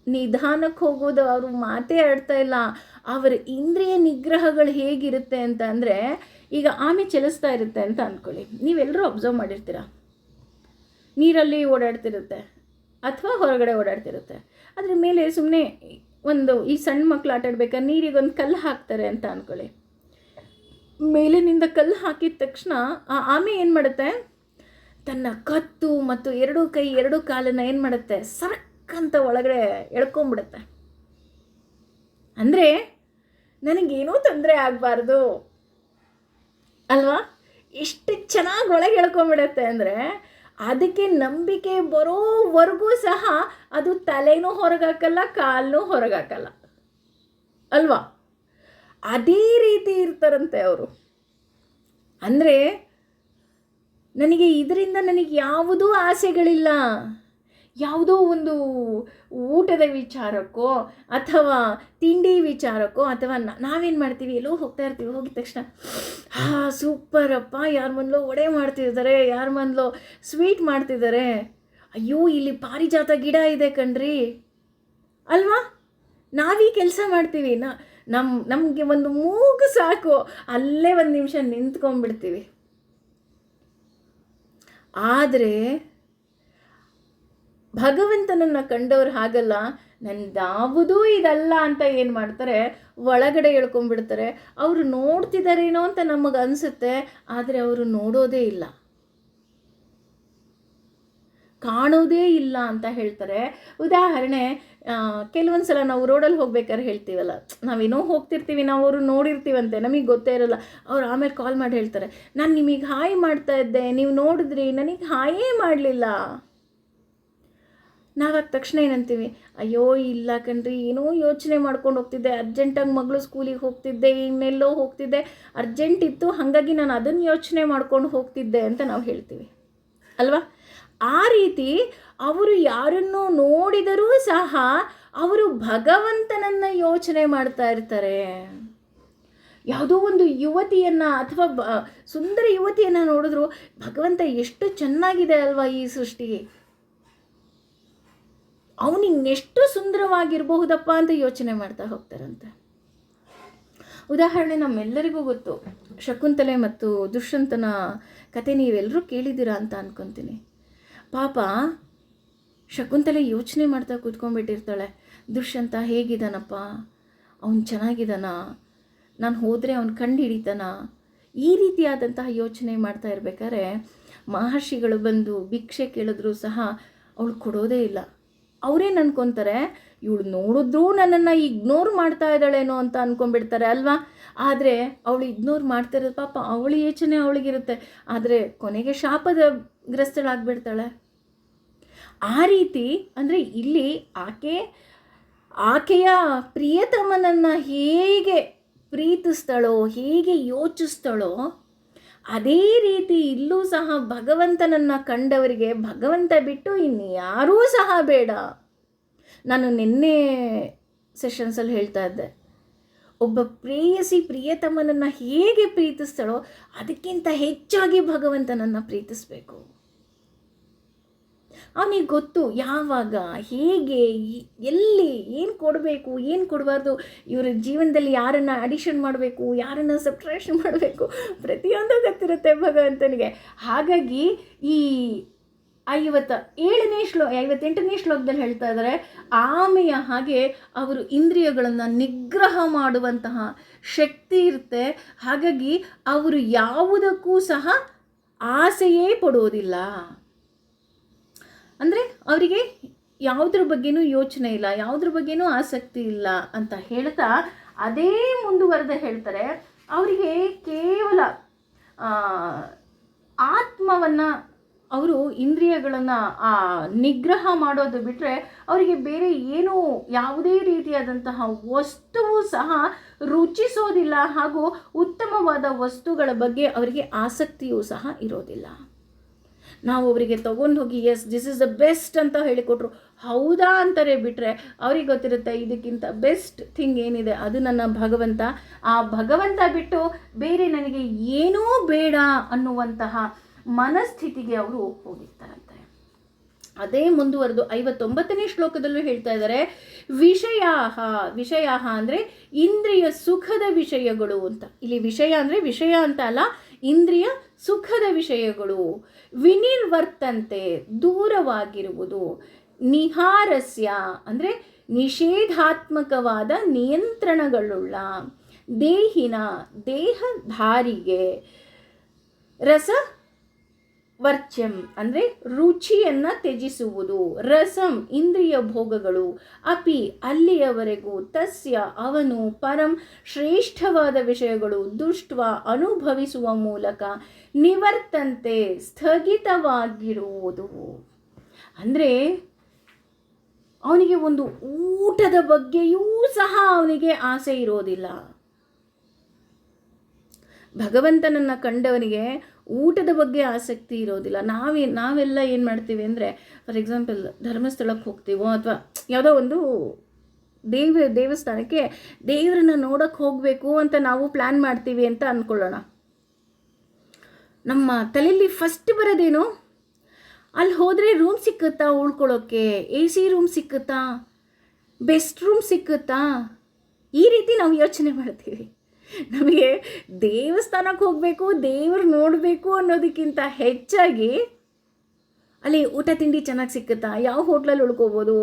ನಿಧಾನಕ್ಕೆ ಹೋಗೋದು ಅವರು ಮಾತೇ ಆಡ್ತಾ ಇಲ್ಲ. ಅವರ ಇಂದ್ರಿಯ ನಿಗ್ರಹಗಳು ಹೇಗಿರುತ್ತೆ ಅಂತ ಅಂದರೆ, ಈಗ ಆಮೆ ಚಲಿಸ್ತಾ ಇರುತ್ತೆ ಅಂತ ಅಂದ್ಕೊಳ್ಳಿ. ನೀವೆಲ್ಲರೂ ಅಬ್ಸರ್ವ್ ಮಾಡಿರ್ತೀರ, ನೀರಲ್ಲಿ ಓಡಾಡ್ತಿರುತ್ತೆ ಅಥವಾ ಹೊರಗಡೆ ಓಡಾಡ್ತಿರುತ್ತೆ. ಅದ್ರ ಮೇಲೆ ಸುಮ್ಮನೆ ಈ ಸಣ್ಣ ಮಕ್ಕಳು ಆಟಾಡ್ಬೇಕಾದ್ರೆ ನೀರಿಗೊಂದು ಕಲ್ಲು ಹಾಕ್ತಾರೆ ಅಂತ ಅಂದ್ಕೊಳ್ಳಿ. ಮೇಲಿನಿಂದ ಕಲ್ಲು ಹಾಕಿದ ತಕ್ಷಣ ಆ ಆಮೆ ಏನು ಮಾಡುತ್ತೆ, ತನ್ನ ಕತ್ತು ಮತ್ತು 2 ಕೈ 2 ಕಾಲನ್ನು ಏನು ಮಾಡುತ್ತೆ, ಸರ್ಕಂತ ಒಳಗಡೆ ಎಳ್ಕೊಂಬಿಡುತ್ತೆ. ಅಂದರೆ ನನಗೇನೂ ತೊಂದರೆ ಆಗಬಾರ್ದು ಅಲ್ವಾ? ಎಷ್ಟು ಚೆನ್ನಾಗಿ ಒಳಗೆ ಎಳ್ಕೊಂಬಿಡುತ್ತೆ ಅಂದರೆ, ಅದಕ್ಕೆ ನಂಬಿಕೆ ಬರೋವರೆಗೂ ಸಹ ಅದು ತಲೆನೂ ಹೊರಗಾಕಲ್ಲ, ಕಾಲನ್ನೂ ಹೊರಗಾಕಲ್ಲ ಅಲ್ವಾ? ಅದೇ ರೀತಿ ಇರ್ತಾರಂತೆ ಅವರು. ಅಂದರೆ ಇದರಿಂದ ನನಗೆ ಯಾವುದೂ ಆಸೆಗಳಿಲ್ಲ. ಯಾವುದೋ ಒಂದು ಊಟದ ವಿಚಾರಕ್ಕೋ ಅಥವಾ ತಿಂಡಿ ವಿಚಾರಕ್ಕೋ, ಅಥವಾ ನಾವೇನು ಮಾಡ್ತೀವಿ, ಎಲ್ಲೋ ಹೋಗ್ತಾ ಇರ್ತೀವಿ, ಹೋಗಿದ ತಕ್ಷಣ ಸೂಪರಪ್ಪ, ಯಾರ ಮನೇಲೋ ವಡೆ ಮಾಡ್ತಿದ್ದಾರೆ, ಯಾರ ಮನೇಲೋ ಸ್ವೀಟ್ ಮಾಡ್ತಿದ್ದಾರೆ, ಅಯ್ಯೋ ಇಲ್ಲಿ ಪಾರಿಜಾತ ಗಿಡ ಇದೆ ಕಣ್ರಿ ಅಲ್ವಾ? ನಾವೀ ಕೆಲಸ ಮಾಡ್ತೀವಿ. ನಮಗೆ ಒಂದು ಮೂಗು ಸಾಕು, ಅಲ್ಲೇ 1 ನಿಮಿಷ ನಿಂತ್ಕೊಂಡ್ಬಿಡ್ತೀವಿ. ಆದರೆ ಭಗವಂತನನ್ನು ಕಂಡವ್ರು ಹಾಗಲ್ಲ. ಯಾವುದೂ ಇದಲ್ಲ ಅಂತ ಏನು ಮಾಡ್ತಾರೆ, ಒಳಗಡೆ ಎಳ್ಕೊಂಡ್ಬಿಡ್ತಾರೆ. ಅವರು ನೋಡ್ತಿದ್ದಾರೇನೋ ಅಂತ ನಮಗೆ ಅನಿಸುತ್ತೆ, ಆದರೆ ಅವರು ನೋಡೋದೇ ಇಲ್ಲ. ಕಾಣೋದೇ ಇಲ್ಲ ಅಂತ ಹೇಳ್ತಾರೆ. ಉದಾಹರಣೆ, ಕೆಲವೊಂದು ಸಲ ನಾವು ರೋಡಲ್ಲಿ ಹೋಗ್ಬೇಕಾದ್ರೆ ಹೇಳ್ತೀವಲ್ಲ, ನಾವೇನೋ ಹೋಗ್ತಿರ್ತೀವಿ, ನಾವು ಅವರು ನೋಡಿರ್ತೀವಂತೆ, ನಮಗೆ ಗೊತ್ತೇ ಇರೋಲ್ಲ. ಅವ್ರು ಆಮೇಲೆ ಕಾಲ್ ಮಾಡಿ ಹೇಳ್ತಾರೆ, ನಾನು ನಿಮಗೆ ಹಾಯ್ ಮಾಡ್ತಾ ಇದ್ದೆ, ನೀವು ನೋಡಿದ್ರಿ, ನನಗೆ ಹಾಯೇ ಮಾಡಲಿಲ್ಲ. ನಾವಾಗ ತಕ್ಷಣ ಏನಂತೀವಿ, ಅಯ್ಯೋ ಇಲ್ಲ ಕಣ್ರಿ, ಏನೋ ಯೋಚನೆ ಮಾಡ್ಕೊಂಡು ಹೋಗ್ತಿದ್ದೆ, ಅರ್ಜೆಂಟಾಗಿ ಮಗಳು ಸ್ಕೂಲಿಗೆ ಹೋಗ್ತಿದ್ದೆ, ಇನ್ನೆಲ್ಲೋ ಹೋಗ್ತಿದ್ದೆ, ಅರ್ಜೆಂಟ್ ಇತ್ತು, ಹಾಗಾಗಿ ನಾನು ಅದನ್ನು ಯೋಚನೆ ಮಾಡ್ಕೊಂಡು ಹೋಗ್ತಿದ್ದೆ ಅಂತ ನಾವು ಹೇಳ್ತೀವಿ ಅಲ್ವಾ. ಆ ರೀತಿ ಅವರು ಯಾರನ್ನು ನೋಡಿದರೂ ಸಹ ಅವರು ಭಗವಂತನನ್ನು ಯೋಚನೆ ಮಾಡ್ತಾ ಇರ್ತಾರೆ. ಯಾವುದೋ ಒಂದು ಯುವತಿಯನ್ನು ಅಥವಾ ಸುಂದರ ಯುವತಿಯನ್ನು ನೋಡಿದ್ರು, ಭಗವಂತ ಎಷ್ಟು ಚೆನ್ನಾಗಿದೆ ಅಲ್ವಾ ಈ ಸೃಷ್ಟಿ, ಅವನಿನ್ನೆಷ್ಟು ಸುಂದರವಾಗಿರಬಹುದಪ್ಪ ಅಂತ ಯೋಚನೆ ಮಾಡ್ತಾ ಹೋಗ್ತಾರಂತೆ. ಉದಾಹರಣೆ ನಮ್ಮೆಲ್ಲರಿಗೂ ಗೊತ್ತು, ಶಕುಂತಲೆ ಮತ್ತು ದುಷ್ಯಂತನ ಕತೆ ನೀವೆಲ್ಲರೂ ಕೇಳಿದ್ದೀರಾ ಅಂತ ಅನ್ಕೊತೀನಿ. ಪಾಪ ಶಕುಂತಲೆ ಯೋಚನೆ ಮಾಡ್ತಾ ಕೂತ್ಕೊಂಡ್ಬಿಟ್ಟಿರ್ತಾಳೆ, ದುಷ್ಯಂತ ಹೇಗಿದ್ದಾನಪ್ಪ, ಅವನು ಚೆನ್ನಾಗಿದ್ದಾನ, ನಾನು ಹೋದರೆ ಅವನು ಕಂಡು ಹಿಡಿತಾನ, ಈ ರೀತಿಯಾದಂತಹ ಯೋಚನೆ ಮಾಡ್ತಾ ಇರಬೇಕಾದ್ರೆ ಮಹರ್ಷಿಗಳು ಬಂದು ಭಿಕ್ಷೆ ಕೇಳಿದ್ರೂ ಸಹ ಅವಳು ಕೊಡೋದೇ ಇಲ್ಲ. ಅವರೇನು ಅನ್ಕೊತಾರೆ, ಇವಳು ನೋಡಿದ್ರೂ ನನ್ನನ್ನು ಇಗ್ನೋರ್ ಮಾಡ್ತಾ ಇದ್ದಾಳೇನೋ ಅಂತ ಅಂದ್ಕೊಂಡ್ಬಿಡ್ತಾರೆ ಅಲ್ವಾ. ಆದರೆ ಅವಳು ಇಗ್ನೋರ್ ಮಾಡ್ತಿರೋದು ಪಾಪ ಅವಳ ಯೋಚನೆ ಅವಳಿಗಿರುತ್ತೆ, ಆದರೆ ಕೊನೆಗೆ ಶಾಪದ ಗ್ರಸ್ತಳಾಗ್ಬಿಡ್ತಾಳೆ. ಆ ರೀತಿ ಅಂದರೆ ಇಲ್ಲಿ ಆಕೆಯ ಪ್ರಿಯತಮನನ್ನು ಹೇಗೆ ಪ್ರೀತಿಸ್ತಾಳೋ, ಹೇಗೆ ಯೋಚಿಸ್ತಾಳೋ, ಅದೇ ರೀತಿ ಇಲ್ಲೂ ಸಹ ಭಗವಂತನನ್ನು ಕಂಡವರಿಗೆ ಭಗವಂತ ಬಿಟ್ಟು ಇನ್ಯಾರೂ ಸಹ ಬೇಡ. ನಾನು ನಿನ್ನೆ ಸೆಷನ್ಸಲ್ಲಿ ಹೇಳ್ತಾ ಇದ್ದೆ, ಒಬ್ಬ ಪ್ರೇಯಸಿ ಪ್ರಿಯತಮನನ್ನು ಹೇಗೆ ಪ್ರೀತಿಸ್ತಾಳೋ ಅದಕ್ಕಿಂತ ಹೆಚ್ಚಾಗಿ ಭಗವಂತನನ್ನು ಪ್ರೀತಿಸಬೇಕು. ಅವನಿಗೆ ಗೊತ್ತು ಯಾವಾಗ, ಹೇಗೆ, ಎಲ್ಲಿ, ಏನು ಕೊಡಬೇಕು, ಏನು ಕೊಡಬಾರ್ದು, ಇವ್ರ ಜೀವನದಲ್ಲಿ ಯಾರನ್ನು ಅಡಿಷನ್ ಮಾಡಬೇಕು, ಯಾರನ್ನು ಸಬ್ಟ್ರಾಕ್ಷನ್ ಮಾಡಬೇಕು, ಪ್ರತಿಯೊಂದು ಗೊತ್ತಿರುತ್ತೆ ಭಗವಂತನಿಗೆ. ಹಾಗಾಗಿ ಈ 58ನೇ ಶ್ಲೋಕದಲ್ಲಿ ಹೇಳ್ತಾ ಇದ್ದಾರೆ, ಆಮೆಯ ಹಾಗೆ ಅವರು ಇಂದ್ರಿಯಗಳನ್ನು ನಿಗ್ರಹ ಮಾಡುವಂತಹ ಶಕ್ತಿ ಇರುತ್ತೆ. ಹಾಗಾಗಿ ಅವರು ಯಾವುದಕ್ಕೂ ಸಹ ಆಸೆಯೇ ಪಡೋದಿಲ್ಲ. ಅಂದರೆ ಅವರಿಗೆ ಯಾವುದ್ರ ಬಗ್ಗೆನೂ ಯೋಚನೆ ಇಲ್ಲ, ಯಾವುದ್ರ ಬಗ್ಗೆನೂ ಆಸಕ್ತಿ ಇಲ್ಲ ಅಂತ ಹೇಳ್ತಾ ಅದೇ ಮುಂದುವರೆದ ಹೇಳ್ತಾರೆ, ಅವರಿಗೆ ಕೇವಲ ಆತ್ಮವನ್ನು, ಅವರು ಇಂದ್ರಿಯಗಳನ್ನು ನಿಗ್ರಹ ಮಾಡೋದು ಬಿಟ್ಟರೆ ಅವರಿಗೆ ಬೇರೆ ಏನೂ ಯಾವುದೇ ರೀತಿಯಾದಂತಹ ವಸ್ತುವು ಸಹ ರುಚಿಸೋದಿಲ್ಲ, ಹಾಗೂ ಉತ್ತಮವಾದ ವಸ್ತುಗಳ ಬಗ್ಗೆ ಅವರಿಗೆ ಆಸಕ್ತಿಯೂ ಸಹ ಇರೋದಿಲ್ಲ. ನಾವು ಅವರಿಗೆ ತೊಗೊಂಡು ಹೋಗಿ yes this is the best ಅಂತ ಹೇಳಿಕೊಟ್ರು, ಹೌದಾ ಅಂತಾರೆ ಬಿಟ್ಟರೆ ಅವ್ರಿಗೆ ಗೊತ್ತಿರುತ್ತೆ ಇದಕ್ಕಿಂತ ಬೆಸ್ಟ್ ಥಿಂಗ್ ಏನಿದೆ ಅದು ನನ್ನ ಭಗವಂತ, ಆ ಭಗವಂತ ಬಿಟ್ಟು ಬೇರೆ ನನಗೆ ಏನೂ ಬೇಡ ಅನ್ನುವಂತಹ ಮನಸ್ಥಿತಿಗೆ ಅವರು ಹೋಗಿರ್ತಾರಂತೆ. ಅದೇ ಮುಂದುವರೆದು 59ನೇ ಶ್ಲೋಕದಲ್ಲೂ ಹೇಳ್ತಾ ಇದ್ದಾರೆ, ವಿಷಯಾಹ ಅಂದರೆ ಇಂದ್ರಿಯ ಸುಖದ ವಿಷಯಗಳು ಅಂತ. ಇಲ್ಲಿ ವಿಷಯ ಅಂದರೆ ವಿಷಯ ಅಂತ ಅಲ್ಲ, ಇಂದ್ರಿಯ ಸುಖದ ವಿಷಯಗಳು. ವಿನಿರ್ವರ್ತಂತೆ ದೂರವಾಗಿರುವುದು. ನಿಹಾರಸ್ಯ ಅಂದರೆ ನಿಷೇಧಾತ್ಮಕವಾದ ನಿಯಂತ್ರಣಗಳುಳ್ಳ. ದೇಹಿನ ದೇಹಧಾರಿಗೆ. ರಸ ವರ್ಚ್ಯಂ ಅಂದರೆ ರುಚಿಯನ್ನು ತ್ಯಜಿಸುವುದು. ರಸಂ ಇಂದ್ರಿಯ ಭೋಗಗಳು. ಅಪಿ ಅಲ್ಲಿಯವರೆಗೂ. ತಸ್ಯ ಅವನು. ಪರಂ ಶ್ರೇಷ್ಠವಾದ ವಿಷಯಗಳು. ದುಷ್ಟ್ವ ಅನುಭವಿಸುವ ಮೂಲಕ. ನಿವರ್ತಂತೆ ಸ್ಥಗಿತವಾಗಿರುವುದು. ಅಂದರೆ ಅವನಿಗೆ ಒಂದು ಊಟದ ಬಗ್ಗೆಯೂ ಸಹ ಅವನಿಗೆ ಆಸೆ ಇರೋದಿಲ್ಲ. ಭಗವಂತನನ್ನು ಕಂಡವನಿಗೆ ಊಟದ ಬಗ್ಗೆ ಆಸಕ್ತಿ ಇರೋದಿಲ್ಲ. ನಾವೆಲ್ಲ ಏನು ಮಾಡ್ತೀವಿ ಅಂದರೆ, ಫಾರ್ ಎಕ್ಸಾಂಪಲ್ ಧರ್ಮಸ್ಥಳಕ್ಕೆ ಹೋಗ್ತೀವೋ ಅಥವಾ ಯಾವುದೋ ಒಂದು ದೇವಸ್ಥಾನಕ್ಕೆ ದೇವರನ್ನ ನೋಡೋಕ್ಕೆ ಹೋಗಬೇಕು ಅಂತ ನಾವು ಪ್ಲ್ಯಾನ್ ಮಾಡ್ತೀವಿ ಅಂತ ಅಂದ್ಕೊಳ್ಳೋಣ. ನಮ್ಮ ತಲೆಯಲ್ಲಿ ಫಸ್ಟ್ ಬರೋದೇನು, ಅಲ್ಲಿ ಹೋದರೆ ರೂಮ್ ಸಿಕ್ಕುತ್ತಾ ಉಳ್ಕೊಳ್ಳೋಕ್ಕೆ, AC ರೂಮ್ ಸಿಕ್ಕುತ್ತಾ, ಬೆಸ್ಟ್ ರೂಮ್ ಸಿಕ್ಕುತ್ತಾ, ಈ ರೀತಿ ನಾವು ಯೋಚನೆ ಮಾಡ್ತೀವಿ. ನಮಗೆ ದೇವಸ್ಥಾನಕ್ಕೆ ಹೋಗಬೇಕು, ದೇವರು ನೋಡಬೇಕು ಅನ್ನೋದಕ್ಕಿಂತ ಹೆಚ್ಚಾಗಿ ಅಲ್ಲಿ ಊಟ ತಿಂಡಿ ಚೆನ್ನಾಗಿ ಸಿಕ್ಕುತ್ತಾ, ಯಾವ ಹೋಟ್ಲಲ್ಲಿ ಉಳ್ಕೋಬೋದು,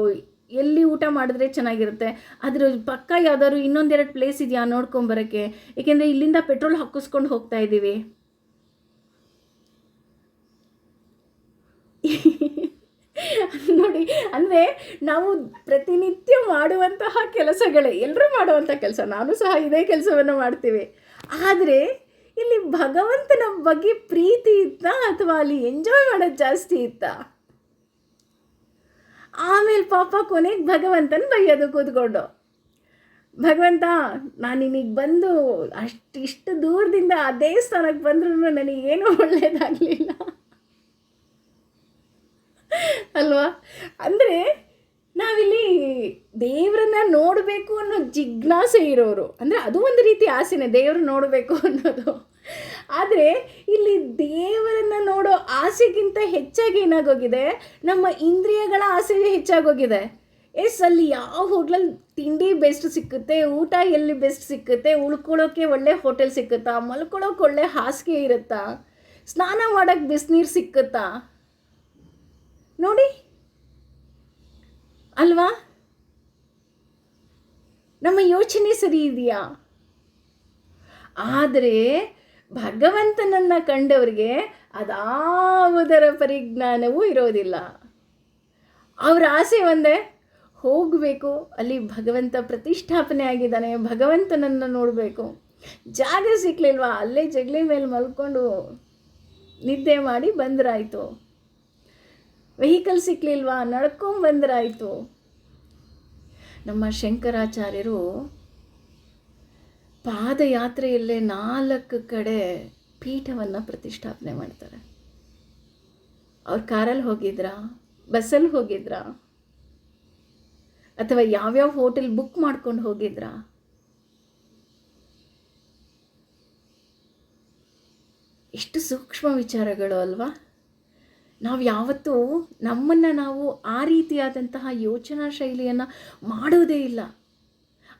ಎಲ್ಲಿ ಊಟ ಮಾಡಿದ್ರೆ ಚೆನ್ನಾಗಿರುತ್ತೆ, ಅದ್ರ ಪಕ್ಕ ಯಾವ್ದಾದ್ರು ಇನ್ನೊಂದೆರಡು ಪ್ಲೇಸ್ ಇದೆಯಾ ನೋಡ್ಕೊಂಬರೋಕ್ಕೆ, ಏಕೆಂದರೆ ಇಲ್ಲಿಂದ ಪೆಟ್ರೋಲ್ ಹಾಕಿಸ್ಕೊಂಡು ಹೋಗ್ತಾ ಇದ್ದೀವಿ. ನೋಡಿ, ಅಂದರೆ ನಾವು ಪ್ರತಿನಿತ್ಯ ಮಾಡುವಂತಹ ಕೆಲಸಗಳೇ, ಎಲ್ಲರೂ ಮಾಡುವಂಥ ಕೆಲಸ, ನಾನು ಸಹ ಇದೇ ಕೆಲಸವನ್ನು ಮಾಡ್ತೀವಿ. ಆದರೆ ಇಲ್ಲಿ ಭಗವಂತನ ಬಗ್ಗೆ ಪ್ರೀತಿ ಇತ್ತಾ ಅಥವಾ ಅಲ್ಲಿ ಎಂಜಾಯ್ ಮಾಡೋದು ಜಾಸ್ತಿ ಇತ್ತಾ? ಆಮೇಲೆ ಪಾಪ ಕೊನೆಗೆ ಭಗವಂತನ ಬೈಯೋದು ಕೂತ್ಕೊಂಡು, ಭಗವಂತ ನಾನು ನಿನಗೆ ಬಂದು ಇಷ್ಟು ದೂರದಿಂದ ಆ ದೇವಸ್ಥಾನಕ್ಕೆ ಬಂದ್ರೂ ನನಗೇನು ಒಳ್ಳೆಯದಾಗಲಿಲ್ಲ ಅಲ್ವಾ? ಅಂದರೆ ನಾವಿಲ್ಲಿ ದೇವರನ್ನ ನೋಡಬೇಕು ಅನ್ನೋ ಜಿಜ್ಞಾಸೆ ಇರೋರು, ಅಂದರೆ ಅದು ಒಂದು ರೀತಿ ಆಸೆನೇ, ದೇವರು ನೋಡಬೇಕು ಅನ್ನೋದು. ಆದರೆ ಇಲ್ಲಿ ದೇವರನ್ನು ನೋಡೋ ಆಸೆಗಿಂತ ಹೆಚ್ಚಾಗಿ ಏನಾಗೋಗಿದೆ, ನಮ್ಮ ಇಂದ್ರಿಯಗಳ ಆಸೆ ಹೆಚ್ಚಾಗೋಗಿದೆ. ಅಲ್ಲಿ ಯಾವ ಹೋಟ್ಲಲ್ಲಿ ತಿಂಡಿ ಬೆಸ್ಟ್ ಸಿಕ್ಕುತ್ತೆ, ಊಟ ಎಲ್ಲಿ ಬೆಸ್ಟ್ ಸಿಕ್ಕುತ್ತೆ, ಉಳ್ಕೊಳ್ಳೋಕ್ಕೆ ಒಳ್ಳೆ ಹೋಟೆಲ್ ಸಿಕ್ಕುತ್ತಾ, ಮಲ್ಕೊಳ್ಳೋಕೆ ಒಳ್ಳೆ ಹಾಸಿಗೆ ಇರುತ್ತಾ, ಸ್ನಾನ ಮಾಡೋಕ್ಕೆ ಬಿಸಿನೀರು ಸಿಕ್ಕುತ್ತಾ, ನೋಡಿ ಅಲ್ವಾ? ನಮ್ಮ ಯೋಚನೆ ಸರಿ ಇದೆಯಾ? ಆದರೆ ಭಗವಂತನನ್ನು ಕಂಡವರಿಗೆ ಅದಾವುದರ ಪರಿಜ್ಞಾನವೂ ಇರೋದಿಲ್ಲ. ಅವರ ಆಸೆ ಒಂದೇ, ಹೋಗಬೇಕು, ಅಲ್ಲಿ ಭಗವಂತ ಪ್ರತಿಷ್ಠಾಪನೆ ಆಗಿದ್ದಾನೆ, ಭಗವಂತನನ್ನು ನೋಡಬೇಕು. ಜಾಗ ಸಿಕ್ಕಲಿಲ್ವಾ, ಅಲ್ಲೇ ಜಗಲಿ ಮೇಲೆ ಮಲ್ಕೊಂಡು ನಿದ್ದೆ ಮಾಡಿ ಬಂದರಾಯಿತು. ವೆಹಿಕಲ್ ಸಿಕ್ಕಲಿಲ್ವಾ, ನಡ್ಕೊಂಬಂದರಾಯಿತು. ನಮ್ಮ ಶಂಕರಾಚಾರ್ಯರು ಪಾದಯಾತ್ರೆಯಲ್ಲೇ 4 ಕಡೆ ಪೀಠವನ್ನು ಪ್ರತಿಷ್ಠಾಪನೆ ಮಾಡ್ತಾರೆ. ಅವ್ರು ಕಾರಲ್ಲಿ ಹೋಗಿದ್ರಾ, ಬಸ್ಸಲ್ಲಿ ಹೋಗಿದ್ರಾ, ಅಥವಾ ಯಾವ್ಯಾವ ಹೋಟೆಲ್ ಬುಕ್ ಮಾಡ್ಕೊಂಡು ಹೋಗಿದ್ರಾ? ಎಷ್ಟು ಸೂಕ್ಷ್ಮ ವಿಚಾರಗಳು ಅಲ್ವಾ? ನಾವು ಯಾವತ್ತೂ ನಮ್ಮನ್ನು ನಾವು ಆ ರೀತಿಯಾದಂತಹ ಯೋಚನಾ ಶೈಲಿಯನ್ನು ಮಾಡೋದೇ ಇಲ್ಲ.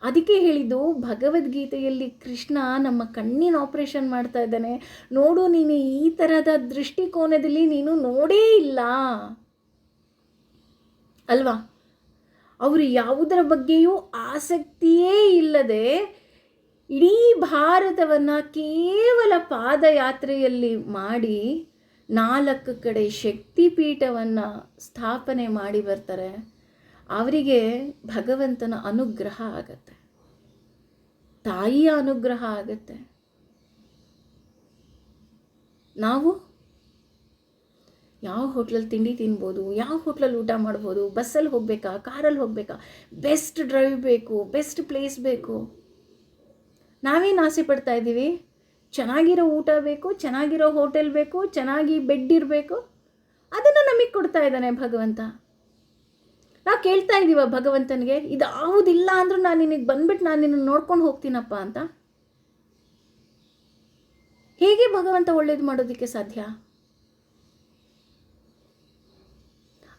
ಅದಕ್ಕೆ ಹೇಳಿದ್ದು, ಭಗವದ್ಗೀತೆಯಲ್ಲಿ ಕೃಷ್ಣ ನಮ್ಮ ಕಣ್ಣಿನ ಆಪರೇಷನ್ ಮಾಡ್ತಾ ಇದ್ದಾನೆ, ನೋಡು ನೀನು ಈ ಥರದ ದೃಷ್ಟಿಕೋನದಲ್ಲಿ ನೀನು ನೋಡೇ ಇಲ್ಲ ಅಲ್ವಾ? ಅವರು ಯಾವುದರ ಬಗ್ಗೆಯೂ ಆಸಕ್ತಿಯೇ ಇಲ್ಲದೆ ಇಡೀ ಭಾರತವನ್ನು ಕೇವಲ ಪಾದಯಾತ್ರೆಯಲ್ಲಿ ಮಾಡಿ 4 ಕಡೆ ಶಕ್ತಿಪೀಠವನ್ನು ಸ್ಥಾಪನೆ ಮಾಡಿ ಬರ್ತಾರೆ. ಅವರಿಗೆ ಭಗವಂತನ ಅನುಗ್ರಹ ಆಗತ್ತೆ, ತಾಯಿಯ ಅನುಗ್ರಹ ಆಗತ್ತೆ. ನಾವು ಯಾವ ಹೋಟ್ಲಲ್ಲಿ ತಿಂಡಿ ತಿನ್ಬೋದು, ಯಾವ ಹೋಟ್ಲಲ್ಲಿ ಊಟ ಮಾಡ್ಬೋದು, ಬಸ್ಸಲ್ಲಿ ಹೋಗಬೇಕಾ, ಕಾರಲ್ಲಿ ಹೋಗಬೇಕಾ, ಬೆಸ್ಟ್ ಡ್ರೈವ್ ಬೇಕು, ಬೆಸ್ಟ್ ಪ್ಲೇಸ್ ಬೇಕು. ನಾವೇನು ಆಸೆ ಪಡ್ತಾ ಇದ್ದೀವಿ? ಚೆನ್ನಾಗಿರೋ ಊಟ ಬೇಕು, ಚೆನ್ನಾಗಿರೋ ಹೋಟೆಲ್ ಬೇಕು, ಚೆನ್ನಾಗಿ ಬೆಡ್ ಇರಬೇಕು. ಅದನ್ನು ನಮಗೆ ಕೊಡ್ತಾ ಇದ್ದಾನೆ ಭಗವಂತ. ನಾವು ಕೇಳ್ತಾ ಇದ್ದೀವ ಭಗವಂತನಿಗೆ, ಇದು ಯಾವುದಿಲ್ಲ ಅಂದರೂ ನಾನು ನಿನಗೆ ಬಂದ್ಬಿಟ್ಟು ನಾನು ನಿನ್ನನ್ನು ನೋಡ್ಕೊಂಡು ಹೋಗ್ತೀನಪ್ಪ ಅಂತ? ಹೇಗೆ ಭಗವಂತ ಒಳ್ಳೇದು ಮಾಡೋದಕ್ಕೆ ಸಾಧ್ಯ?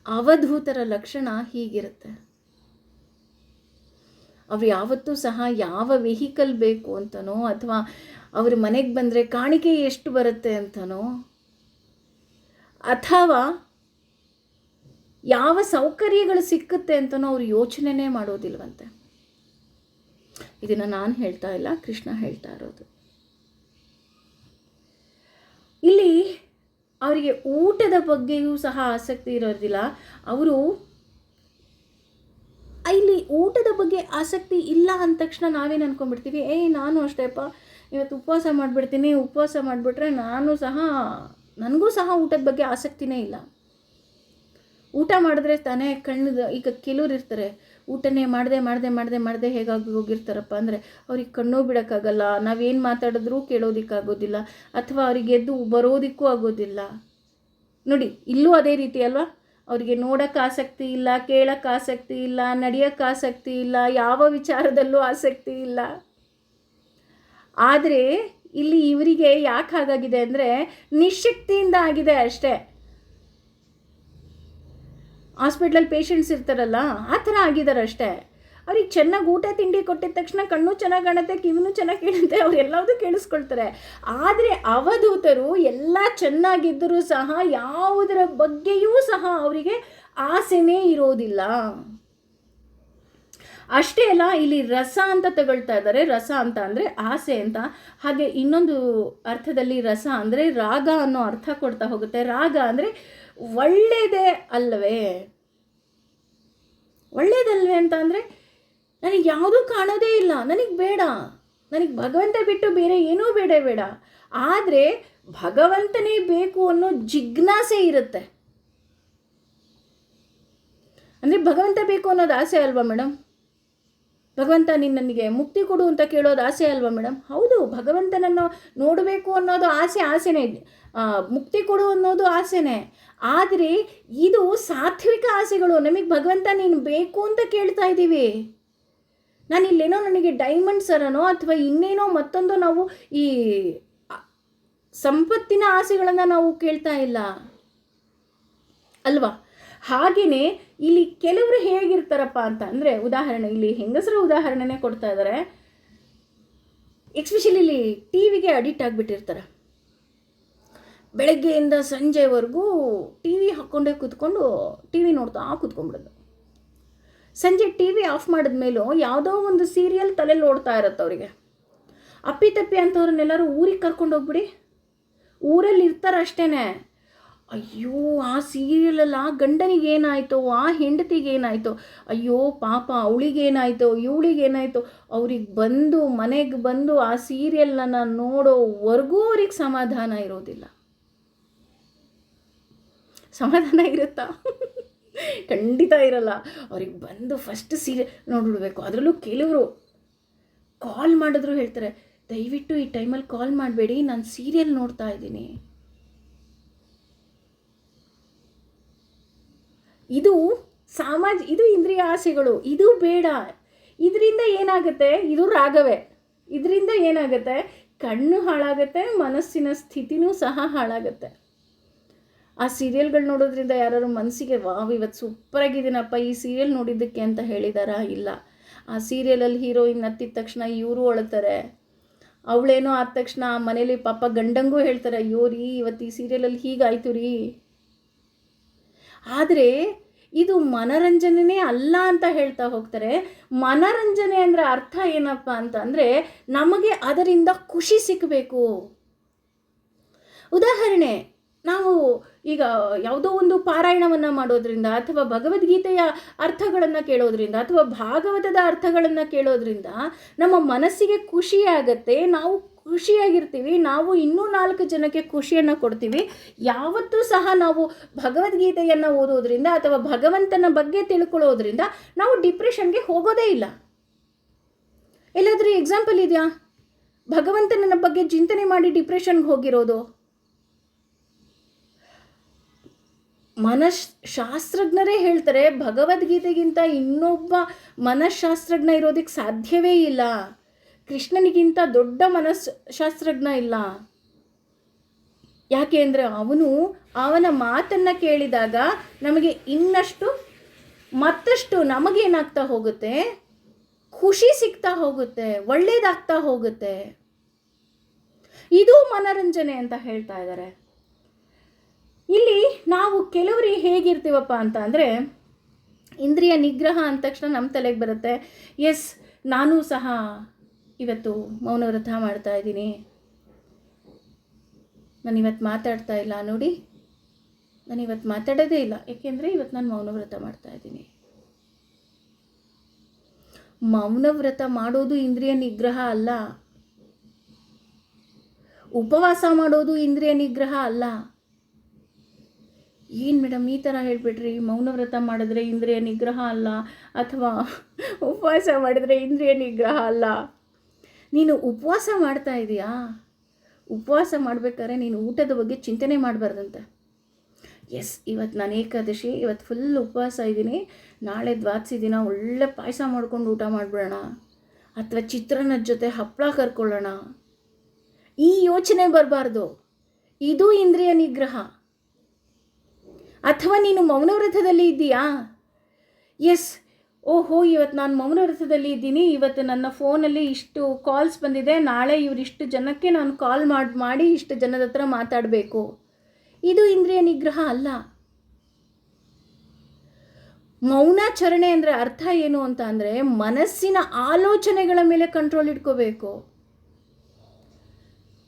ಅವಧೂತರ ಲಕ್ಷಣ ಹೀಗಿರುತ್ತೆ. ಅವ್ರು ಯಾವತ್ತೂ ಸಹ ಯಾವ ವೆಹಿಕಲ್ ಬೇಕು ಅಂತನೋ, ಅಥವಾ ಅವ್ರ ಮನೆಗೆ ಬಂದರೆ ಕಾಣಿಕೆ ಎಷ್ಟು ಬರುತ್ತೆ ಅಂತನೋ, ಅಥವಾ ಯಾವ ಸೌಕರ್ಯಗಳು ಸಿಕ್ಕುತ್ತೆ ಅಂತನೋ ಅವ್ರು ಯೋಚನೆನೇ ಮಾಡೋದಿಲ್ವಂತೆ. ಇದನ್ನು ನಾನು ಹೇಳ್ತಾ ಇಲ್ಲ, ಕೃಷ್ಣ ಹೇಳ್ತಾ ಇರೋದು. ಇಲ್ಲಿ ಅವರಿಗೆ ಊಟದ ಬಗ್ಗೆಯೂ ಸಹ ಆಸಕ್ತಿ ಇರೋದಿಲ್ಲ. ಅವರು ಇಲ್ಲಿ ಊಟದ ಬಗ್ಗೆ ಆಸಕ್ತಿ ಇಲ್ಲ ಅಂದ ತಕ್ಷಣ ನಾವೇನು ಅಂದ್ಕೊಂಡ್ಬಿಡ್ತೀವಿ, ನಾನು ಅಷ್ಟೇಪ್ಪ ಇವತ್ತು ಉಪವಾಸ ಮಾಡಿಬಿಡ್ತೀನಿ, ಉಪವಾಸ ಮಾಡಿಬಿಟ್ರೆ ನನಗೂ ಸಹ ಊಟದ ಬಗ್ಗೆ ಆಸಕ್ತಿನೇ ಇಲ್ಲ. ಊಟ ಮಾಡಿದ್ರೆ ತಾನೇ ಈಗ ಕೆಲವ್ರು ಇರ್ತಾರೆ, ಊಟನೇ ಮಾಡದೆ ಹೇಗಾಗಿ ಹೋಗಿರ್ತಾರಪ್ಪ ಅಂದರೆ ಅವ್ರಿಗೆ ಕಣ್ಣು ಬಿಡೋಕ್ಕಾಗಲ್ಲ, ನಾವೇನು ಮಾತಾಡಿದ್ರೂ ಕೇಳೋದಕ್ಕಾಗೋದಿಲ್ಲ, ಅಥವಾ ಅವ್ರಿಗೆ ಎದ್ದು ಬರೋದಕ್ಕೂ ಆಗೋದಿಲ್ಲ. ನೋಡಿ, ಇಲ್ಲೂ ಅದೇ ರೀತಿ ಅಲ್ವಾ? ಅವರಿಗೆ ನೋಡೋಕ್ಕೆ ಆಸಕ್ತಿ ಇಲ್ಲ, ಕೇಳೋಕ್ಕೆ ಆಸಕ್ತಿ ಇಲ್ಲ, ನಡೆಯೋಕ್ಕೆ ಆಸಕ್ತಿ ಇಲ್ಲ, ಯಾವ ವಿಚಾರದಲ್ಲೂ ಆಸಕ್ತಿ ಇಲ್ಲ. ಆದರೆ ಇಲ್ಲಿ ಇವರಿಗೆ ಯಾಕೆ ಹಾಗಾಗಿದೆ ಅಂದರೆ ನಿಶಕ್ತಿಯಿಂದ ಆಗಿದೆ ಅಷ್ಟೇ. ಹಾಸ್ಪಿಟ್ಲಲ್ಲಿ ಪೇಷಂಟ್ಸ್ ಇರ್ತಾರಲ್ಲ, ಆ ಥರ ಆಗಿದ್ದಾರೆ ಅಷ್ಟೇ. ಅವ್ರಿಗೆ ಚೆನ್ನಾಗಿ ಊಟ ತಿಂಡಿ ಕೊಟ್ಟಿದ ತಕ್ಷಣ ಕಣ್ಣು ಚೆನ್ನಾಗಿ ಕಾಣುತ್ತೆ, ಕಿವಿನೂ ಚೆನ್ನಾಗಿ ಕೇಳುತ್ತೆ, ಅವ್ರು ಎಲ್ಲದೂ ಕೇಳಿಸ್ಕೊಳ್ತಾರೆ. ಆದರೆ ಅವಧೂತರು ಎಲ್ಲ ಚೆನ್ನಾಗಿದ್ದರೂ ಸಹ ಯಾವುದರ ಬಗ್ಗೆಯೂ ಸಹ ಅವರಿಗೆ ಆಸೆನೇ ಇರೋದಿಲ್ಲ. ಅಷ್ಟೇ ಅಲ್ಲ, ಇಲ್ಲಿ ರಸ ಅಂತ ತಗೊಳ್ತಾ ಇದ್ದಾರೆ. ರಸ ಅಂತ ಅಂದರೆ ಆಸೆ ಅಂತ. ಹಾಗೆ ಇನ್ನೊಂದು ಅರ್ಥದಲ್ಲಿ ರಸ ಅಂದರೆ ರಾಗ ಅನ್ನೋ ಅರ್ಥ ಕೊಡ್ತಾ ಹೋಗುತ್ತೆ. ರಾಗ ಅಂದರೆ ಒಳ್ಳೆಯದೇ ಅಲ್ಲವೇ? ಒಳ್ಳೇದಲ್ವೇ ಅಂತ ಅಂದರೆ ನನಗೆ ಯಾವುದೂ ಕಾಣೋದೇ ಇಲ್ಲ, ನನಗೆ ಬೇಡ, ನನಗೆ ಭಗವಂತ ಬಿಟ್ಟು ಬೇರೆ ಏನೂ ಬೇಡ. ಆದರೆ ಭಗವಂತನೇ ಬೇಕು ಅನ್ನೋ ಜಿಜ್ಞಾಸೆ ಇರುತ್ತೆ. ಅಂದರೆ ಭಗವಂತ ಬೇಕು ಅನ್ನೋದು ಆಸೆ ಅಲ್ವಾ ಮೇಡಮ್? ಭಗವಂತ ನೀನು ನನಗೆ ಮುಕ್ತಿ ಕೊಡು ಅಂತ ಕೇಳೋದು ಆಸೆ ಅಲ್ವಾ ಮೇಡಮ್? ಹೌದು, ಭಗವಂತನನ್ನು ನೋಡಬೇಕು ಅನ್ನೋದು ಆಸೆನೇ, ಮುಕ್ತಿ ಕೊಡು ಅನ್ನೋದು ಆಸೆನೇ. ಆದರೆ ಇದು ಸಾತ್ವಿಕ ಆಸೆಗಳು. ನಮಗೆ ಭಗವಂತ ನೀನು ಬೇಕು ಅಂತ ಕೇಳ್ತಾ ಇದ್ದೀವಿ. ನಾನಿಲ್ಲೇನೋ ನನಗೆ ಡೈಮಂಡ್ ಸರನೋ ಅಥವಾ ಇನ್ನೇನೋ ಮತ್ತೊಂದು ನಾವು ಈ ಸಂಪತ್ತಿನ ಆಸೆಗಳನ್ನು ನಾವು ಕೇಳ್ತಾ ಇಲ್ಲ ಅಲ್ವಾ? ಹಾಗೆಯೇ ಇಲ್ಲಿ ಕೆಲವರು ಹೇಗಿರ್ತಾರಪ್ಪ ಅಂತ ಅಂದರೆ, ಉದಾಹರಣೆ ಇಲ್ಲಿ ಹೆಂಗಸರ ಉದಾಹರಣೆನೇ ಕೊಡ್ತಾ ಇದ್ದಾರೆ. ಎಕ್ಸ್ಪೆಷಲಿ ಇಲ್ಲಿ ಟಿ ವಿಗೆ ಅಡಿಕ್ಟ್ ಆಗಿಬಿಟ್ಟಿರ್ತಾರೆ. ಬೆಳಗ್ಗೆಯಿಂದ ಸಂಜೆವರೆಗೂ ಟಿ ವಿ ಹಾಕ್ಕೊಂಡೇ ಕೂತ್ಕೊಂಡು ಟಿ ವಿ ನೋಡ್ತಾ ಕೂತ್ಕೊಂಡ್ಬಿಡೋದು. ಸಂಜೆ ಟಿ ವಿ ಆಫ್ ಮಾಡಿದ್ಮೇಲೂ ಯಾವುದೋ ಒಂದು ಸೀರಿಯಲ್ ತಲೆಯಲ್ಲಿ ಓಡ್ತಾ ಇರುತ್ತೆ ಅವರಿಗೆ. ಅಪ್ಪಿತಪ್ಪಿ ಅಂಥವ್ರನ್ನೆಲ್ಲರೂ ಊರಿಗೆ ಕರ್ಕೊಂಡು ಹೋಗ್ಬಿಡಿ, ಊರಲ್ಲಿ ಇರ್ತಾರೆ ಅಷ್ಟೇ. ಅಯ್ಯೋ, ಆ ಸೀರಿಯಲಲ್ಲಿ ಆ ಗಂಡನಿಗೇನಾಯಿತೋ, ಆ ಹೆಂಡತಿಗೇನಾಯಿತೋ, ಅಯ್ಯೋ ಪಾಪ ಅವಳಿಗೇನಾಯಿತೋ, ಇವಳಿಗೇನಾಯಿತೋ, ಅವ್ರಿಗೆ ಬಂದು ಮನೆಗೆ ಬಂದು ಆ ಸೀರಿಯಲ್ನ ನೋಡೋವರೆಗೂ ಅವ್ರಿಗೆ ಸಮಾಧಾನ ಇರೋದಿಲ್ಲ. ಸಮಾಧಾನ ಇರುತ್ತಾ? ಖಂಡಿತ ಇರಲ್ಲ. ಅವ್ರಿಗೆ ಬಂದು ಫಸ್ಟ್ ಸೀರಿಯಲ್ ನೋಡ್ಬಿಡ್ಬೇಕು. ಅದರಲ್ಲೂ ಕೆಲವರು ಕಾಲ್ ಮಾಡಿದ್ರು ಹೇಳ್ತಾರೆ, ದಯವಿಟ್ಟು ಈ ಟೈಮಲ್ಲಿ ಕಾಲ್ ಮಾಡಬೇಡಿ, ನಾನು ಸೀರಿಯಲ್ ನೋಡ್ತಾ ಇದ್ದೀನಿ. ಇದು ಇದು ಇಂದ್ರಿಯ ಆಸೆಗಳು. ಇದು ಬೇಡ. ಇದರಿಂದ ಏನಾಗುತ್ತೆ? ಇದು ರಾಗವೇ. ಇದರಿಂದ ಏನಾಗುತ್ತೆ? ಕಣ್ಣು ಹಾಳಾಗುತ್ತೆ, ಮನಸ್ಸಿನ ಸ್ಥಿತಿನೂ ಸಹ ಹಾಳಾಗುತ್ತೆ. ಆ ಸೀರಿಯಲ್ಗಳು ನೋಡೋದ್ರಿಂದ ಯಾರು ಮನಸ್ಸಿಗೆ ವಾವ್ ಇವತ್ತು ಸೂಪರಾಗಿದ್ದೀನಪ್ಪ ಈ ಸೀರಿಯಲ್ ನೋಡಿದ್ದಕ್ಕೆ ಅಂತ ಹೇಳಿದಾರಾ? ಇಲ್ಲ. ಆ ಸೀರಿಯಲಲ್ಲಿ ಹೀರೋಯಿನ್ ಹತ್ತಿದ ತಕ್ಷಣ ಇವರು ಅಳ್ತಾರೆ, ಅವಳೇನೋ ಆದ ತಕ್ಷಣ ಮನೇಲಿ ಪಾಪ ಗಂಡಂಗೂ ಹೇಳ್ತಾರೆ, ಅಯ್ಯೋ ರೀ ಇವತ್ತು ಈ ಸೀರಿಯಲಲ್ಲಿ ಹೀಗಾಯ್ತು ರೀ. ಆದರೆ ಇದು ಮನರಂಜನೆ ಅಲ್ಲ ಅಂತ ಹೇಳ್ತಾ ಹೋಗ್ತಾರೆ. ಮನರಂಜನೆ ಅಂದರೆ ಅರ್ಥ ಏನಪ್ಪ ಅಂತಂದರೆ ನಮಗೆ ಅದರಿಂದ ಖುಷಿ ಸಿಕ್ಕಬೇಕು. ಉದಾಹರಣೆ, ನಾವು ಈಗ ಯಾವುದೋ ಒಂದು ಪಾರಾಯಣವನ್ನು ಮಾಡೋದ್ರಿಂದ ಅಥವಾ ಭಗವದ್ಗೀತೆಯ ಅರ್ಥಗಳನ್ನು ಕೇಳೋದ್ರಿಂದ ಅಥವಾ ಭಾಗವತದ ಅರ್ಥಗಳನ್ನು ಕೇಳೋದ್ರಿಂದ ನಮ್ಮ ಮನಸ್ಸಿಗೆ ಖುಷಿಯಾಗತ್ತೆ, ನಾವು ಖುಷಿಯಾಗಿರ್ತೀವಿ, ನಾವು ಇನ್ನೂ 4 ಜನಕ್ಕೆ ಖುಷಿಯನ್ನು ಕೊಡ್ತೀವಿ. ಯಾವತ್ತೂ ಸಹ ನಾವು ಭಗವದ್ಗೀತೆಯನ್ನು ಓದೋದ್ರಿಂದ ಅಥವಾ ಭಗವಂತನ ಬಗ್ಗೆ ತಿಳ್ಕೊಳ್ಳೋದ್ರಿಂದ ನಾವು ಡಿಪ್ರೆಷನ್ಗೆ ಹೋಗೋದೇ ಇಲ್ಲ. ಎಲ್ಲಾದರೂ ಎಕ್ಸಾಂಪಲ್ ಇದೆಯಾ ಭಗವಂತನ ಬಗ್ಗೆ ಚಿಂತನೆ ಮಾಡಿ ಡಿಪ್ರೆಷನ್ಗೆ ಹೋಗಿರೋದು? ಮನಃಶಾಸ್ತ್ರಜ್ಞರೇ ಹೇಳ್ತಾರೆ, ಭಗವದ್ಗೀತೆಗಿಂತ ಇನ್ನೊಬ್ಬ ಮನಃಶಾಸ್ತ್ರಜ್ಞ ಇರೋದಕ್ಕೆ ಸಾಧ್ಯವೇ ಇಲ್ಲ. ಕೃಷ್ಣನಿಗಿಂತ ದೊಡ್ಡ ಮನಃಶಾಸ್ತ್ರಜ್ಞ ಇಲ್ಲ. ಯಾಕೆ ಅಂದರೆ ಅವನ ಮಾತನ್ನು ಕೇಳಿದಾಗ ನಮಗೆ ಇನ್ನಷ್ಟು ಮತ್ತಷ್ಟು ನಮಗೇನಾಗ್ತಾ ಹೋಗುತ್ತೆ? ಖುಷಿ ಸಿಗ್ತಾ ಹೋಗುತ್ತೆ, ಒಳ್ಳೇದಾಗ್ತಾ ಹೋಗುತ್ತೆ. ಇದು ಮನರಂಜನೆ ಅಂತ ಹೇಳ್ತಾ ಇದ್ದಾರೆ. ಇಲ್ಲಿ ನಾವು ಕೆಲವರು ಹೇಗಿರ್ತೀವಪ್ಪ ಅಂತ ಅಂದರೆ, ಇಂದ್ರಿಯ ನಿಗ್ರಹ ಅಂದ ತಕ್ಷಣ ನಮ್ಮ ತಲೆಗೆ ಬರುತ್ತೆ, ಎಸ್ ನಾನು ಸಹ ಇವತ್ತು ಮೌನವ್ರತ ಮಾಡ್ತಾ ಇದ್ದೀನಿ, ನಾನು ಇವತ್ತು ಮಾತಾಡ್ತಾ ಇಲ್ಲ ನೋಡಿ, ನಾನು ಇವತ್ತು ಮಾತಾಡೋದೇ ಇಲ್ಲ, ಏಕೆಂದರೆ ಇವತ್ತು ನಾನು ಮೌನವ್ರತ ಮಾಡ್ತಾ ಇದ್ದೀನಿ. ಮೌನವ್ರತ ಮಾಡೋದು ಇಂದ್ರಿಯ ನಿಗ್ರಹ ಅಲ್ಲ. ಉಪವಾಸ ಮಾಡೋದು ಇಂದ್ರಿಯ ನಿಗ್ರಹ ಅಲ್ಲ. ಏನು ಮೇಡಮ್ ಈ ಥರ ಹೇಳಿಬಿಟ್ರಿ, ಮೌನವ್ರತ ಮಾಡಿದ್ರೆ ಇಂದ್ರಿಯ ನಿಗ್ರಹ ಅಲ್ಲ ಅಥವಾ ಉಪವಾಸ ಮಾಡಿದ್ರೆ ಇಂದ್ರಿಯ ನಿಗ್ರಹ ಅಲ್ಲ. ನೀನು ಉಪವಾಸ ಮಾಡ್ತಾ ಇದೆಯಾ? ಉಪವಾಸ ಮಾಡಬೇಕಾದ್ರೆ ನೀನು ಊಟದ ಬಗ್ಗೆ ಚಿಂತನೆ ಮಾಡಬಾರ್ದಂತೆ. ಎಸ್ ಇವತ್ತು ನಾನು ಏಕಾದಶಿ, ಇವತ್ತು ಫುಲ್ ಉಪವಾಸ ಇದ್ದೀನಿ, ನಾಳೆ ದ್ವಾದಶಿ ದಿನ ಒಳ್ಳೆ ಪಾಯಸ ಮಾಡ್ಕೊಂಡು ಊಟ ಮಾಡಿಬಿಡೋಣ ಅಥವಾ ಚಿತ್ರಾನ್ನದ ಜೊತೆ ಹಪ್ಪಳ ಕರ್ಕೊಳ್ಳೋಣ, ಈ ಯೋಚನೆ ಬರಬಾರ್ದು. ಇದು ಇಂದ್ರಿಯ ನಿಗ್ರಹ. ಅಥವಾ ನೀನು ಮೌನವ್ರತದಲ್ಲಿ ಇದ್ದೀಯಾ? ಎಸ್ ಓಹೋ ಇವತ್ತು ನಾನು ಮೌನವ್ರತದಲ್ಲಿ ಇದ್ದೀನಿ, ಇವತ್ತು ನನ್ನ ಫೋನಲ್ಲಿ ಇಷ್ಟು ಕಾಲ್ಸ್ ಬಂದಿದೆ, ನಾಳೆ ಇವರಿಷ್ಟು ಜನಕ್ಕೆ ನಾನು ಕಾಲ್ ಮಾಡಿ ಇಷ್ಟು ಜನದ ಹತ್ರ ಮಾತಾಡಬೇಕು. ಇದು ಇಂದ್ರಿಯ ನಿಗ್ರಹ ಅಲ್ಲ. ಮೌನಾಚರಣೆ ಅಂದರೆ ಅರ್ಥ ಏನು ಅಂತ ಅಂದರೆ ಮನಸ್ಸಿನ ಆಲೋಚನೆಗಳ ಮೇಲೆ ಕಂಟ್ರೋಲ್ ಇಟ್ಕೋಬೇಕು.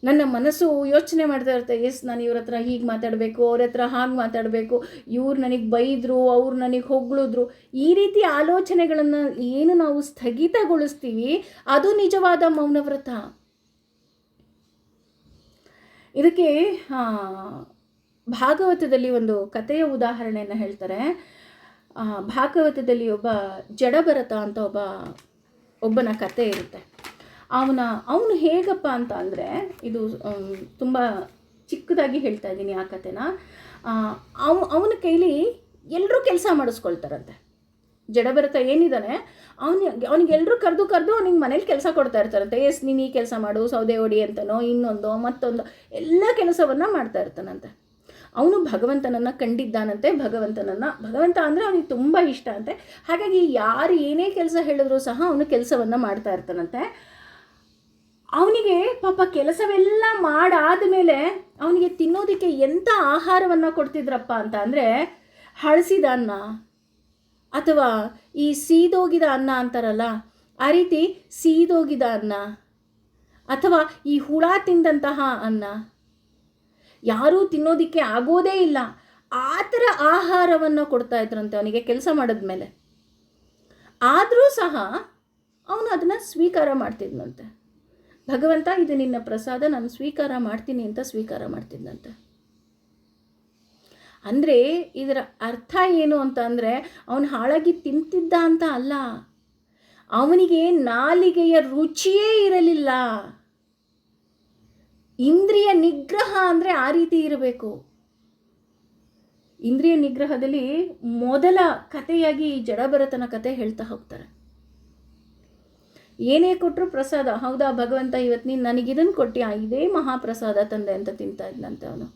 ನನ್ನ ಮನಸ್ಸು ಯೋಚನೆ ಮಾಡ್ತಾ ಇರುತ್ತೆ, ಎಸ್ ನಾನು ಇವ್ರ ಹತ್ರ ಹೀಗೆ ಮಾತಾಡಬೇಕು, ಅವ್ರ ಹತ್ರ ಹಾಗೆ ಮಾತಾಡಬೇಕು, ಇವ್ರು ನನಗೆ ಬೈದರು, ಅವ್ರು ನನಗೆ ಹೊಗಳಿದ್ರು. ಈ ರೀತಿ ಆಲೋಚನೆಗಳನ್ನು ಏನು ನಾವು ಸ್ಥಗಿತಗೊಳಿಸ್ತೀವಿ ಅದು ನಿಜವಾದ ಮೌನವ್ರತ. ಇದಕ್ಕೆ ಭಾಗವತದಲ್ಲಿ ಒಂದು ಕಥೆಯ ಉದಾಹರಣೆಯನ್ನು ಹೇಳ್ತಾರೆ. ಭಾಗವತದಲ್ಲಿ ಒಬ್ಬ ಜಡಭರತ ಅಂತ ಒಬ್ಬನ ಕತೆ ಇರುತ್ತೆ. ಅವನು ಹೇಗಪ್ಪ ಅಂತ ಅಂದರೆ, ಇದು ತುಂಬ ಚಿಕ್ಕದಾಗಿ ಹೇಳ್ತಾ ಇದ್ದೀನಿ ಆ ಕಥೆನ. ಅವನ ಕೈಲಿ ಎಲ್ಲರೂ ಕೆಲಸ ಮಾಡಿಸ್ಕೊಳ್ತಾರಂತೆ. ಜಡಭರತ ಏನಿದ್ದಾನೆ ಅವನಿಗೆ ಎಲ್ಲರೂ ಕರೆದು ಅವನಿಗೆ ಮನೇಲಿ ಕೆಲಸ ಕೊಡ್ತಾ ಇರ್ತಾರಂತೆ. ಎಸ್ ನೀನು ಈ ಕೆಲಸ ಮಾಡು, ಸೌದೆ ಹೊಡಿ ಅಂತನೋ ಇನ್ನೊಂದೋ ಮತ್ತೊಂದು ಎಲ್ಲ ಕೆಲಸವನ್ನು ಮಾಡ್ತಾ ಇರ್ತಾನಂತೆ. ಅವನು ಭಗವಂತನನ್ನು ಕಂಡಿದ್ದಾನಂತೆ. ಭಗವಂತ ಅಂದರೆ ಅವನಿಗೆ ತುಂಬ ಇಷ್ಟ ಅಂತೆ. ಹಾಗಾಗಿ ಯಾರು ಏನೇ ಕೆಲಸ ಹೇಳಿದ್ರು ಸಹ ಅವನು ಕೆಲಸವನ್ನು ಮಾಡ್ತಾ ಇರ್ತಾನಂತೆ. ಅವನಿಗೆ ಪಾಪ ಕೆಲಸವೆಲ್ಲ ಮಾಡಾದ ಮೇಲೆ ಅವನಿಗೆ ತಿನ್ನೋದಕ್ಕೆ ಎಂಥ ಆಹಾರವನ್ನು ಕೊಡ್ತಿದ್ರಪ್ಪ ಅಂತ ಅಂದರೆ, ಹಳಸಿದ ಅನ್ನ ಅಥವಾ ಈ ಸೀದೋಗಿದ ಅನ್ನ ಅಂತಾರಲ್ಲ, ಆ ರೀತಿ ಸೀದೋಗಿದ ಅನ್ನ ಅಥವಾ ಈ ಹುಳ ತಿಂದಂತಹ ಅನ್ನ, ಯಾರೂ ತಿನ್ನೋದಕ್ಕೆ ಆಗೋದೇ ಇಲ್ಲ ಆ ಥರ ಆಹಾರವನ್ನು ಕೊಡ್ತಾ ಇದ್ರಂತೆ ಅವನಿಗೆ ಕೆಲಸ ಮಾಡಿದ್ಮೇಲೆ. ಆದರೂ ಸಹ ಅವನು ಅದನ್ನು ಸ್ವೀಕಾರ ಮಾಡ್ತಿದ್ನಂತೆ. ಭಗವಂತ ಇದು ನಿನ್ನ ಪ್ರಸಾದ, ನಾನು ಸ್ವೀಕಾರ ಮಾಡ್ತೀನಿ ಅಂತ ಸ್ವೀಕಾರ ಮಾಡ್ತಿದ್ದಂತೆ. ಅಂದರೆ ಇದರ ಅರ್ಥ ಏನು ಅಂತ ಅಂದರೆ, ಅವನು ಹಾಳಾಗಿ ತಿಂತಿದ್ದ ಅಂತ ಅಲ್ಲ, ಅವನಿಗೆ ನಾಲಿಗೆಯ ರುಚಿಯೇ ಇರಲಿಲ್ಲ. ಇಂದ್ರಿಯ ನಿಗ್ರಹ ಅಂದರೆ ಆ ರೀತಿ ಇರಬೇಕು. ಇಂದ್ರಿಯ ನಿಗ್ರಹದಲ್ಲಿ ಮೊದಲ ಕಥೆಯಾಗಿ ಜಡಭರತನ ಕಥೆ ಹೇಳ್ತಾ ಹೋಗ್ತಾರೆ. ಏನೇ ಕೊಟ್ಟರು ಪ್ರಸಾದ, ಹೌದಾ ಭಗವಂತ ಇವತ್ತು ನೀನು ನನಗಿದನ್ನು ಕೊಟ್ಟಿಯಾ, ಇದೇ ಮಹಾಪ್ರಸಾದ ತಂದೆ ಅಂತ ತಿಂತಾ ಇದ್ದಂತೆ ಅವನು.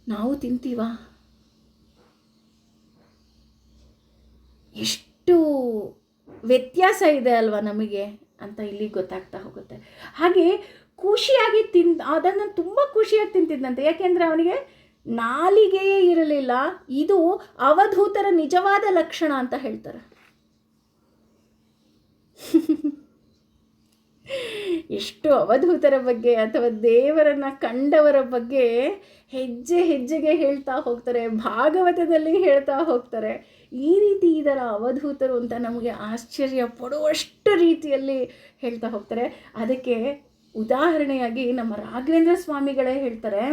ನಾವು ತಿಂತೀವ? ಎಷ್ಟು ವ್ಯತ್ಯಾಸ ಇದೆ ಅಲ್ವಾ ನಮಗೆ ಅಂತ ಇಲ್ಲಿ ಗೊತ್ತಾಗ್ತಾ ಹೋಗುತ್ತೆ. ಹಾಗೆ ಖುಷಿಯಾಗಿ ಅದನ್ನು ತುಂಬ ಖುಷಿಯಾಗಿ ತಿಂತಿದ್ದಂತೆ. ಯಾಕೆಂದರೆ ಅವನಿಗೆ ನಾಲಿಗೆಯೇ ಇರಲಿಲ್ಲ. ಇದು ಅವಧೂತರ ನಿಜವಾದ ಲಕ್ಷಣ ಅಂತ ಹೇಳ್ತಾರೆ. ಎಷ್ಟು ಅವಧೂತರ ಬಗ್ಗೆ ಅಥವಾ ದೇವರನ್ನು ಕಂಡವರ ಬಗ್ಗೆ ಹೆಜ್ಜೆ ಹೆಜ್ಜೆಗೆ ಹೇಳ್ತಾ ಹೋಗ್ತಾರೆ, ಭಾಗವತದಲ್ಲಿ ಹೇಳ್ತಾ ಹೋಗ್ತಾರೆ. ಈ ರೀತಿ ಇದರ ಅವಧೂತರು ಅಂತ ನಮಗೆ ಆಶ್ಚರ್ಯ ಪಡುವಷ್ಟು ರೀತಿಯಲ್ಲಿ ಹೇಳ್ತಾ ಹೋಗ್ತಾರೆ. ಅದಕ್ಕೆ ಉದಾಹರಣೆಯಾಗಿ ನಮ್ಮ ರಾಘವೇಂದ್ರ ಸ್ವಾಮಿಗಳೇ ಹೇಳ್ತಾರೆ,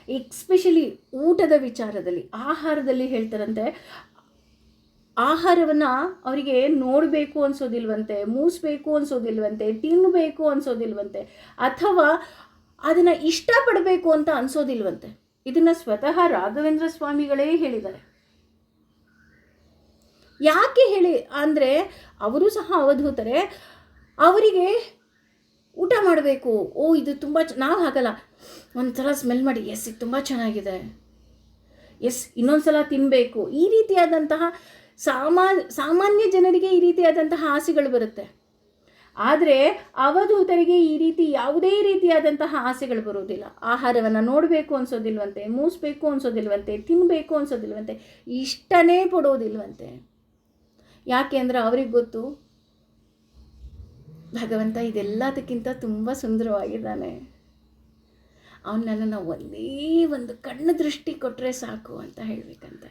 ಎಕ್ಸ್ಪೆಷಲಿ ಊಟದ ವಿಚಾರದಲ್ಲಿ, ಆಹಾರದಲ್ಲಿ ಹೇಳ್ತಾರಂತೆ. ಆಹಾರವನ್ನು ಅವರಿಗೆ ನೋಡಬೇಕು ಅನಿಸೋದಿಲ್ವಂತೆ, ಮೂಸಬೇಕು ಅನಿಸೋದಿಲ್ವಂತೆ, ತಿನ್ನಬೇಕು ಅನಿಸೋದಿಲ್ವಂತೆ, ಅಥವಾ ಅದನ್ನು ಇಷ್ಟಪಡಬೇಕು ಅಂತ ಅನಿಸೋದಿಲ್ವಂತೆ. ಇದನ್ನು ಸ್ವತಃ ರಾಘವೇಂದ್ರ ಸ್ವಾಮಿಗಳೇ ಹೇಳಿದ್ದಾರೆ. ಯಾಕೆ ಹೇಳಿ ಅಂದರೆ, ಅವರು ಸಹ ಅವಧೂತರೆ. ಅವರಿಗೆ ಊಟ ಮಾಡಬೇಕು, ಇದು ತುಂಬ ನಾವು ಹಾಗಲ್ಲ, ಒಂದು ಸಲ ಸ್ಮೆಲ್ ಮಾಡಿ ಎಸ್ ಇದು ತುಂಬ ಚೆನ್ನಾಗಿದೆ, ಎಸ್ ಇನ್ನೊಂದು ಸಲ ತಿನ್ನಬೇಕು. ಈ ರೀತಿಯಾದಂತಹ ಸಾಮಾನ್ಯ ಜನರಿಗೆ ಈ ರೀತಿಯಾದಂತಹ ಆಸೆಗಳು ಬರುತ್ತೆ. ಆದರೆ ಅವಧೂತರಿಗೆ ಈ ರೀತಿ ಯಾವುದೇ ರೀತಿಯಾದಂತಹ ಆಸೆಗಳು ಬರುವುದಿಲ್ಲ. ಆಹಾರವನ್ನು ನೋಡಬೇಕು ಅನಿಸೋದಿಲ್ವಂತೆ, ಮೂಸಬೇಕು ಅನಿಸೋದಿಲ್ವಂತೆ, ತಿನ್ನಬೇಕು ಅನಿಸೋದಿಲ್ವಂತೆ, ಇಷ್ಟನೇ ಪಡೋದಿಲ್ವಂತೆ. ಯಾಕೆ ಅಂದರೆ ಅವ್ರಿಗೆ ಗೊತ್ತು, ಭಗವಂತ ಇದೆಲ್ಲದಕ್ಕಿಂತ ತುಂಬ ಸುಂದರವಾಗಿದ್ದಾನೆ, ಅವನು ನನ್ನನ್ನು ಒಂದೇ ಒಂದು ಕಣ್ಣು ದೃಷ್ಟಿ ಕೊಟ್ಟರೆ ಸಾಕು ಅಂತ ಹೇಳಬೇಕಂತೆ.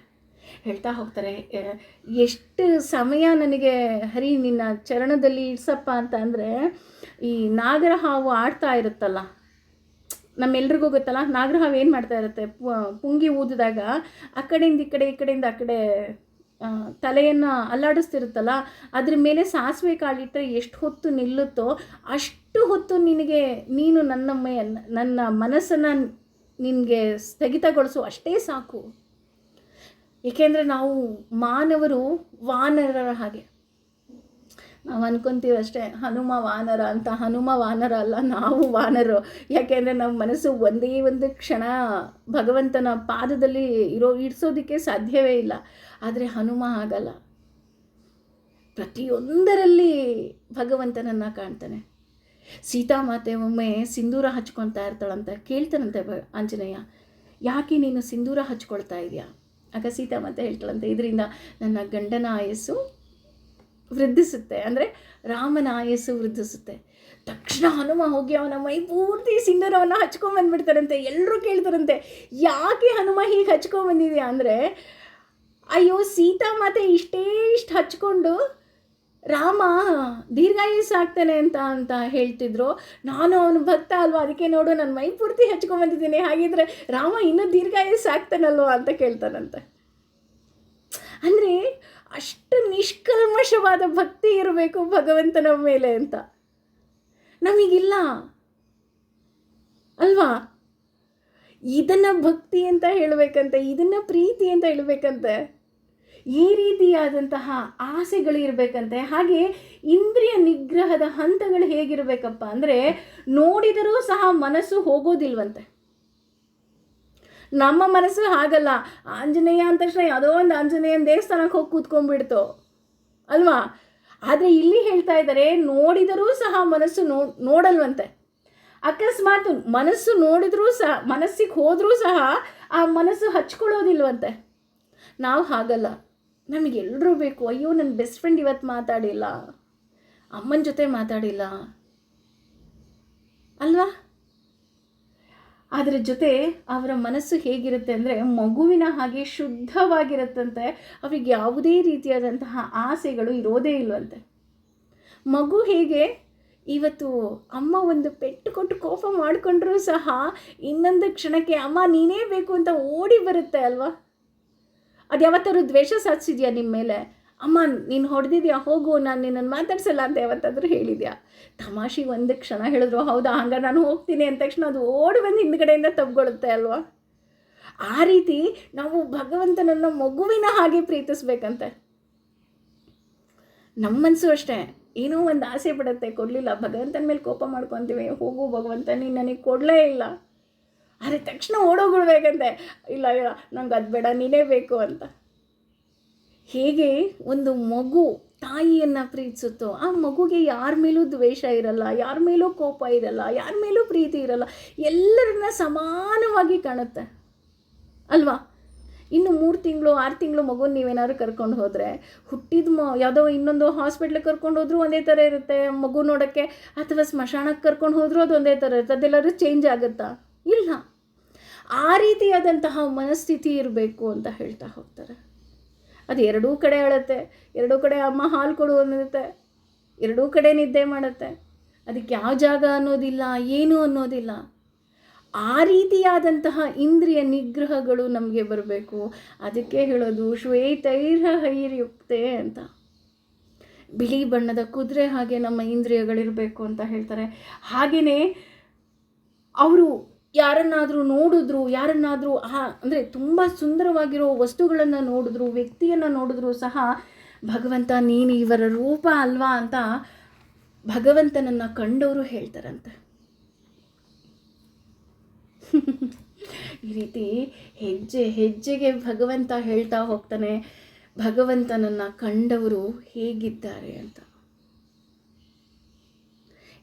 ಹೇಳ್ತಾ ಹೋಗ್ತಾರೆ, ಎಷ್ಟು ಸಮಯ ನನಗೆ ಹರಿ ನಿನ್ನ ಚರಣದಲ್ಲಿ ಇಡ್ಸಪ್ಪ ಅಂತ ಅಂದರೆ, ಈ ನಾಗರ ಹಾವು ಆಡ್ತಾ ಇರುತ್ತಲ್ಲ, ನಮ್ಮೆಲ್ರಿಗೂ ಗೊತ್ತಲ್ಲ, ನಾಗರ ಹಾವು ಏನು ಮಾಡ್ತಾ ಇರುತ್ತೆ, ಪುಂಗಿ ಊದಿದಾಗ ಆ ಕಡೆಯಿಂದ ಈ ಕಡೆ, ಈ ಕಡೆಯಿಂದ ಆ ಕಡೆ ತಲೆಯನ್ನು ಅಲ್ಲಾಡಿಸ್ತಿರುತ್ತಲ್ಲ, ಅದ್ರ ಮೇಲೆ ಸಾಸಿವೆ ಕಾಳಿಟ್ಟರೆ ಎಷ್ಟು ಹೊತ್ತು ನಿಲ್ಲುತ್ತೋ ಅಷ್ಟು ಹೊತ್ತು ನೀನು ನನ್ನ ಮನಸ್ಸನ್ನು ನಿನಗೆ ಸ್ಥಗಿತಗೊಳಿಸು, ಅಷ್ಟೇ ಸಾಕು. ಏಕೆಂದರೆ ನಾವು ಮಾನವರು ವಾನರರ ಹಾಗೆ. ನಾವು ಅನ್ಕೊತೀವಿ ಅಷ್ಟೇ ಹನುಮ ವಾನರ ಅಂತ. ಹನುಮ ವಾನರ ಅಲ್ಲ, ನಾವು ವಾನರು. ಯಾಕೆಂದರೆ ನಮ್ಮ ಮನಸ್ಸು ಒಂದೇ ಒಂದು ಕ್ಷಣ ಭಗವಂತನ ಪಾದದಲ್ಲಿ ಇಡಿಸೋದಕ್ಕೆ ಸಾಧ್ಯವೇ ಇಲ್ಲ. ಆದರೆ ಹನುಮ ಆಗಲ್ಲ, ಪ್ರತಿಯೊಂದರಲ್ಲಿ ಭಗವಂತನನ್ನು ಕಾಣ್ತಾನೆ. ಸೀತಾಮಾತೆ ಒಮ್ಮೆ ಸಿಂಧೂರ ಹಚ್ಕೊಳ್ತಾ ಇರ್ತಾಳಂತೆ. ಕೇಳ್ತಾನಂತೆ ಆಂಜನೇಯ, ಯಾಕೆ ನೀನು ಸಿಂಧೂರ ಹಚ್ಕೊಳ್ತಾ ಇದೆಯಾ? ಆಗ ಸೀತಾಮಾತೆ ಹೇಳ್ತಾಳಂತೆ, ಇದರಿಂದ ನನ್ನ ಗಂಡನ ಆಯಸ್ಸು ವೃದ್ಧಿಸುತ್ತೆ, ಅಂದರೆ ರಾಮನ ಆಯಸ್ಸು ವೃದ್ಧಿಸುತ್ತೆ. ತಕ್ಷಣ ಹನುಮ ಹೋಗಿ ಅವನ ಮೈ ಪೂರ್ತಿ ಸಿಂಧೂರವನ್ನು ಹಚ್ಕೊಂಬಂದ್ಬಿಡ್ತಾರಂತೆ. ಎಲ್ಲರೂ ಕೇಳ್ತಾರಂತೆ, ಯಾಕೆ ಹನುಮ ಹೀಗೆ ಹಚ್ಕೊಂಬಂದಿದ್ಯಾ ಅಂದರೆ, ಅಯ್ಯೋ ಸೀತಾಮಾತೆ ಇಷ್ಟು ಹಚ್ಕೊಂಡು ರಾಮ ದೀರ್ಘಾಯುಸ್ ಆಗ್ತಾನೆ ಅಂತ ಹೇಳ್ತಿದ್ರು. ನಾನು ಅವನು ಭಕ್ತ ಅಲ್ವಾ, ಅದಕ್ಕೆ ನೋಡು ನನ್ನ ಮೈ ಪೂರ್ತಿ ಹಚ್ಕೊಂಬಂದಿದ್ದೀನಿ, ಹಾಗಿದ್ರೆ ರಾಮ ಇನ್ನೂ ದೀರ್ಘಾಯುಸ್ ಆಗ್ತಾನಲ್ವ ಅಂತ ಕೇಳ್ತಾನಂತೆ. ಅಂದರೆ ಅಷ್ಟು ನಿಷ್ಕಲ್ಮಶವಾದ ಭಕ್ತಿ ಇರಬೇಕು ಭಗವಂತನ ಮೇಲೆ ಅಂತ ನಮಗಿಲ್ಲ ಅಲ್ವಾ. ಇದನ್ನು ಭಕ್ತಿ ಅಂತ ಹೇಳಬೇಕಂತೆ, ಇದನ್ನು ಪ್ರೀತಿ ಅಂತ ಹೇಳಬೇಕಂತೆ. ಈ ರೀತಿಯಾದಂತಹ ಆಸೆಗಳಿರಬೇಕಂತೆ. ಹಾಗೆ ಇಂದ್ರಿಯ ನಿಗ್ರಹದ ಹಂತಗಳು ಹೇಗಿರಬೇಕಪ್ಪ ಅಂದರೆ, ನೋಡಿದರೂ ಸಹ ಮನಸ್ಸು ಹೋಗೋದಿಲ್ವಂತೆ. ನಮ್ಮ ಮನಸ್ಸು ಹಾಗಲ್ಲ. ಆಂಜನೇಯ ಅಂದ ತಕ್ಷಣ ಯಾವುದೋ ಒಂದು ಆಂಜನೇಯನ ದೇವಸ್ಥಾನಕ್ಕೆ ಹೋಗಿ ಕೂತ್ಕೊಂಡ್ಬಿಡ್ತು ಅಲ್ವಾ. ಆದರೆ ಇಲ್ಲಿ ಹೇಳ್ತಾ ಇದ್ದಾರೆ, ನೋಡಿದರೂ ಸಹ ಮನಸ್ಸು ನೋಡಲ್ವಂತೆ. ಅಕಸ್ಮಾತ್ ಮನಸ್ಸು ನೋಡಿದ್ರೂ ಸಹ, ಮನಸ್ಸಿಗೆ ಹೋದರೂ ಸಹ ಆ ಮನಸ್ಸು ಹಚ್ಕೊಳ್ಳೋದಿಲ್ವಂತೆ. ನಾವು ಹಾಗಲ್ಲ. ನಮಗೆಲ್ಲರೂ ಬೇಕು. ಅಯ್ಯೋ ನನ್ನ ಬೆಸ್ಟ್ ಫ್ರೆಂಡ್ ಇವತ್ತು ಮಾತಾಡಿಲ್ಲ, ಅಮ್ಮನ ಜೊತೆ ಮಾತಾಡಿಲ್ಲ ಅಲ್ವಾ. ಅದರ ಜೊತೆ ಅವರ ಮನಸ್ಸು ಹೇಗಿರುತ್ತೆ ಅಂದರೆ ಮಗುವಿನ ಹಾಗೆ ಶುದ್ಧವಾಗಿರುತ್ತಂತೆ. ಅವರಿಗೆ ಯಾವುದೇ ರೀತಿಯಾದಂತಹ ಆಸೆಗಳು ಇರೋದೇ ಇಲ್ವಂತೆ. ಮಗು ಹೇಗೆ ಇವತ್ತು ಅಮ್ಮ ಒಂದು ಪೆಟ್ಟು ಕೊಟ್ಟು ಕೋಪ ಮಾಡಿಕೊಂಡ್ರೂ ಸಹ ಇನ್ನೊಂದು ಕ್ಷಣಕ್ಕೆ ಅಮ್ಮ ನೀನೇ ಬೇಕು ಅಂತ ಓಡಿ ಬರುತ್ತೆ ಅಲ್ವಾ. ಅದು ಯಾವತ್ತಾದ್ರೂ ದ್ವೇಷ ಸಾಧಿಸಿದ್ಯಾ ನಿಮ್ಮ ಮೇಲೆ? ಅಮ್ಮ ನೀನು ಹೊಡೆದಿದ್ಯಾ, ಹೋಗು ನಾನು ನಿನ್ನನ್ನು ಮಾತಾಡ್ಸಲ್ಲ ಅಂತ ಯಾವತ್ತಾದರೂ ಹೇಳಿದ್ಯಾ? ತಮಾಷೆಗೆ ಒಂದು ಕ್ಷಣ ಹೇಳಿದ್ರು, ಹೌದಾ ಹಂಗಾರೆ ನಾನು ಹೋಗ್ತೀನಿ ಅಂದ ತಕ್ಷಣ ಅದು ಓಡಿ ಬಂದು ಹಿಂದ್ಗಡೆಯಿಂದ ತಬ್ಗೊಳುತ್ತೆ ಅಲ್ವಾ. ಆ ರೀತಿ ನಾವು ಭಗವಂತನನ್ನು ಮಗುವಿನ ಹಾಗೆ ಪ್ರೀತಿಸ್ಬೇಕಂತೆ. ನಮ್ಮ ಮನಸ್ಸು ಅಷ್ಟೇ, ಏನೋ ಒಂದು ಆಸೆ ಪಡುತ್ತೆ, ಕೊಡಲಿಲ್ಲ, ಭಗವಂತನ ಮೇಲೆ ಕೋಪ ಮಾಡ್ಕೊತೀವಿ, ಹೋಗು ಭಗವಂತ ನೀನು ನನಗೆ ಕೊಡಲೇ ಇಲ್ಲ, ಆದರೆ ತಕ್ಷಣ ಓಡೋಗ್ಬಿಡ್ಬೇಕಂತೆ, ಇಲ್ಲ ನಂಗೆ ಅದು ಬೇಡ ನೀನೇ ಬೇಕು ಅಂತ. ಹೇಗೆ ಒಂದು ಮಗು ತಾಯಿಯನ್ನು ಪ್ರೀತಿಸುತ್ತೋ ಆ ಮಗುಗೆ ಯಾರ ಮೇಲೂ ದ್ವೇಷ ಇರಲ್ಲ, ಯಾರ ಮೇಲೂ ಕೋಪ ಇರಲ್ಲ, ಯಾರ ಮೇಲೂ ಪ್ರೀತಿ ಇರಲ್ಲ, ಎಲ್ಲರನ್ನ ಸಮಾನವಾಗಿ ಕಾಣುತ್ತೆ ಅಲ್ವಾ. ಇನ್ನು 3 ತಿಂಗಳು 6 ತಿಂಗಳು ಮಗುನ ನೀವೇನಾದ್ರು ಕರ್ಕೊಂಡು ಹೋದರೆ, ಹುಟ್ಟಿದ ಯಾವುದೋ ಇನ್ನೊಂದು ಹಾಸ್ಪಿಟ್ಲಿಗೆ ಕರ್ಕೊಂಡು ಹೋದ್ರೂ ಒಂದೇ ಥರ ಇರುತ್ತೆ ಮಗು ನೋಡೋಕ್ಕೆ, ಅಥವಾ ಸ್ಮಶಾನಕ್ಕೆ ಕರ್ಕೊಂಡು ಹೋದರೂ ಅದು ಒಂದೇ ಥರ ಇರುತ್ತೆ. ಅದೆಲ್ಲರೂ ಚೇಂಜ್ ಆಗುತ್ತಾ? ಇಲ್ಲ. ಆ ರೀತಿಯಾದಂತಹ ಮನಸ್ಥಿತಿ ಇರಬೇಕು ಅಂತ ಹೇಳ್ತಾ ಹೋಗ್ತಾರೆ. ಅದು ಎರಡೂ ಕಡೆ ಅಳುತ್ತೆ, ಎರಡೂ ಕಡೆ ಅಮ್ಮ ಹಾಲು ಕೊಡು ಅನ್ನುತ್ತೆ, ಎರಡೂ ಕಡೆ ನಿದ್ದೆ ಮಾಡುತ್ತೆ. ಅದಕ್ಕೆ ಯಾವ ಜಾಗ ಅನ್ನೋದಿಲ್ಲ, ಏನೂ ಅನ್ನೋದಿಲ್ಲ. ಆ ರೀತಿಯಾದಂತಹ ಇಂದ್ರಿಯ ನಿಗ್ರಹಗಳು ನಮಗೆ ಬರಬೇಕು. ಅದಕ್ಕೆ ಹೇಳೋದು ಶ್ವೇತೈರ್ಹೈರ್ಯುಕ್ತೆ ಅಂತ. ಬಿಳಿ ಬಣ್ಣದ ಕುದುರೆ ಹಾಗೆ ನಮ್ಮ ಇಂದ್ರಿಯಗಳಿರಬೇಕು ಅಂತ ಹೇಳ್ತಾರೆ. ಹಾಗೆಯೇ ಅವರು ಯಾರನ್ನಾದರೂ ನೋಡಿದ್ರು, ಯಾರನ್ನಾದರೂ ಅಂದರೆ ತುಂಬ ಸುಂದರವಾಗಿರೋ ವಸ್ತುಗಳನ್ನು ನೋಡಿದ್ರು, ವ್ಯಕ್ತಿಯನ್ನು ನೋಡಿದ್ರು ಸಹ ಭಗವಂತ ನೀನು ಇವರ ರೂಪ ಅಲ್ವಾ ಅಂತ ಭಗವಂತನನ್ನು ಕಂಡವರು ಹೇಳ್ತಾರಂತೆ. ಈ ರೀತಿ ಹೆಜ್ಜೆ ಹೆಜ್ಜೆಗೆ ಭಗವಂತ ಹೇಳ್ತಾ ಹೋಗ್ತಾನೆ, ಭಗವಂತನನ್ನು ಕಂಡವರು ಹೇಗಿದ್ದಾರೆ ಅಂತ.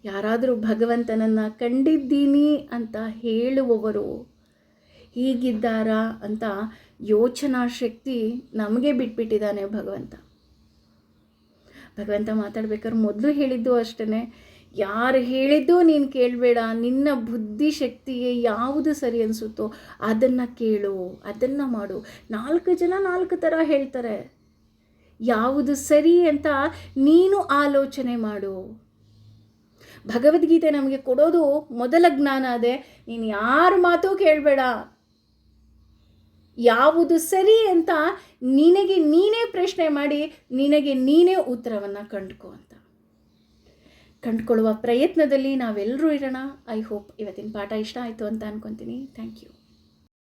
ಯಾರಾದರೂ ಭಗವಂತನನ್ನು ಕಂಡಿದ್ದೀನಿ ಅಂತ ಹೇಳುವವರು ಹೀಗಿದ್ದಾರಾ ಅಂತ ಯೋಚನಾ ಶಕ್ತಿ ನಮಗೆ ಬಿಟ್ಬಿಟ್ಟಿದ್ದಾನೆ ಭಗವಂತ. ಭಗವಂತ ಮಾತಾಡ್ಬೇಕಾದ್ರೆ ಮೊದಲು ಹೇಳಿದ್ದು ಅಷ್ಟೇ, ಯಾರು ಹೇಳಿದ್ದು ನೀನು ಕೇಳಬೇಡ, ನಿನ್ನ ಬುದ್ಧಿಶಕ್ತಿಗೆ ಯಾವುದು ಸರಿ ಅನಿಸುತ್ತೋ ಅದನ್ನು ಕೇಳು, ಅದನ್ನು ಮಾಡು. 4 ಜನ 4 ಥರ ಹೇಳ್ತಾರೆ, ಯಾವುದು ಸರಿ ಅಂತ ನೀನು ಆಲೋಚನೆ ಮಾಡು. ಭಗವದ್ಗೀತೆ ನಮಗೆ ಕೊಡೋದು ಮೊದಲ ಜ್ಞಾನ ಅದೇ, ನೀನು ಯಾರ ಮಾತು ಕೇಳಬೇಡ, ಯಾವುದು ಸರಿ ಅಂತ ನಿನಗೆ ನೀನೇ ಪ್ರಶ್ನೆ ಮಾಡಿ ನಿನಗೆ ನೀನೇ ಉತ್ತರವನ್ನು ಕಂಡುಕೋ ಅಂತ. ಕಂಡುಕೊಳ್ಳುವ ಪ್ರಯತ್ನದಲ್ಲಿ ನಾವೆಲ್ಲರೂ ಇರೋಣ. ಐ ಹೋಪ್ ಇವತ್ತಿನ ಪಾಠ ಇಷ್ಟ ಆಯಿತು ಅಂತ ಅಂದ್ಕೊತೀನಿ. Thank you.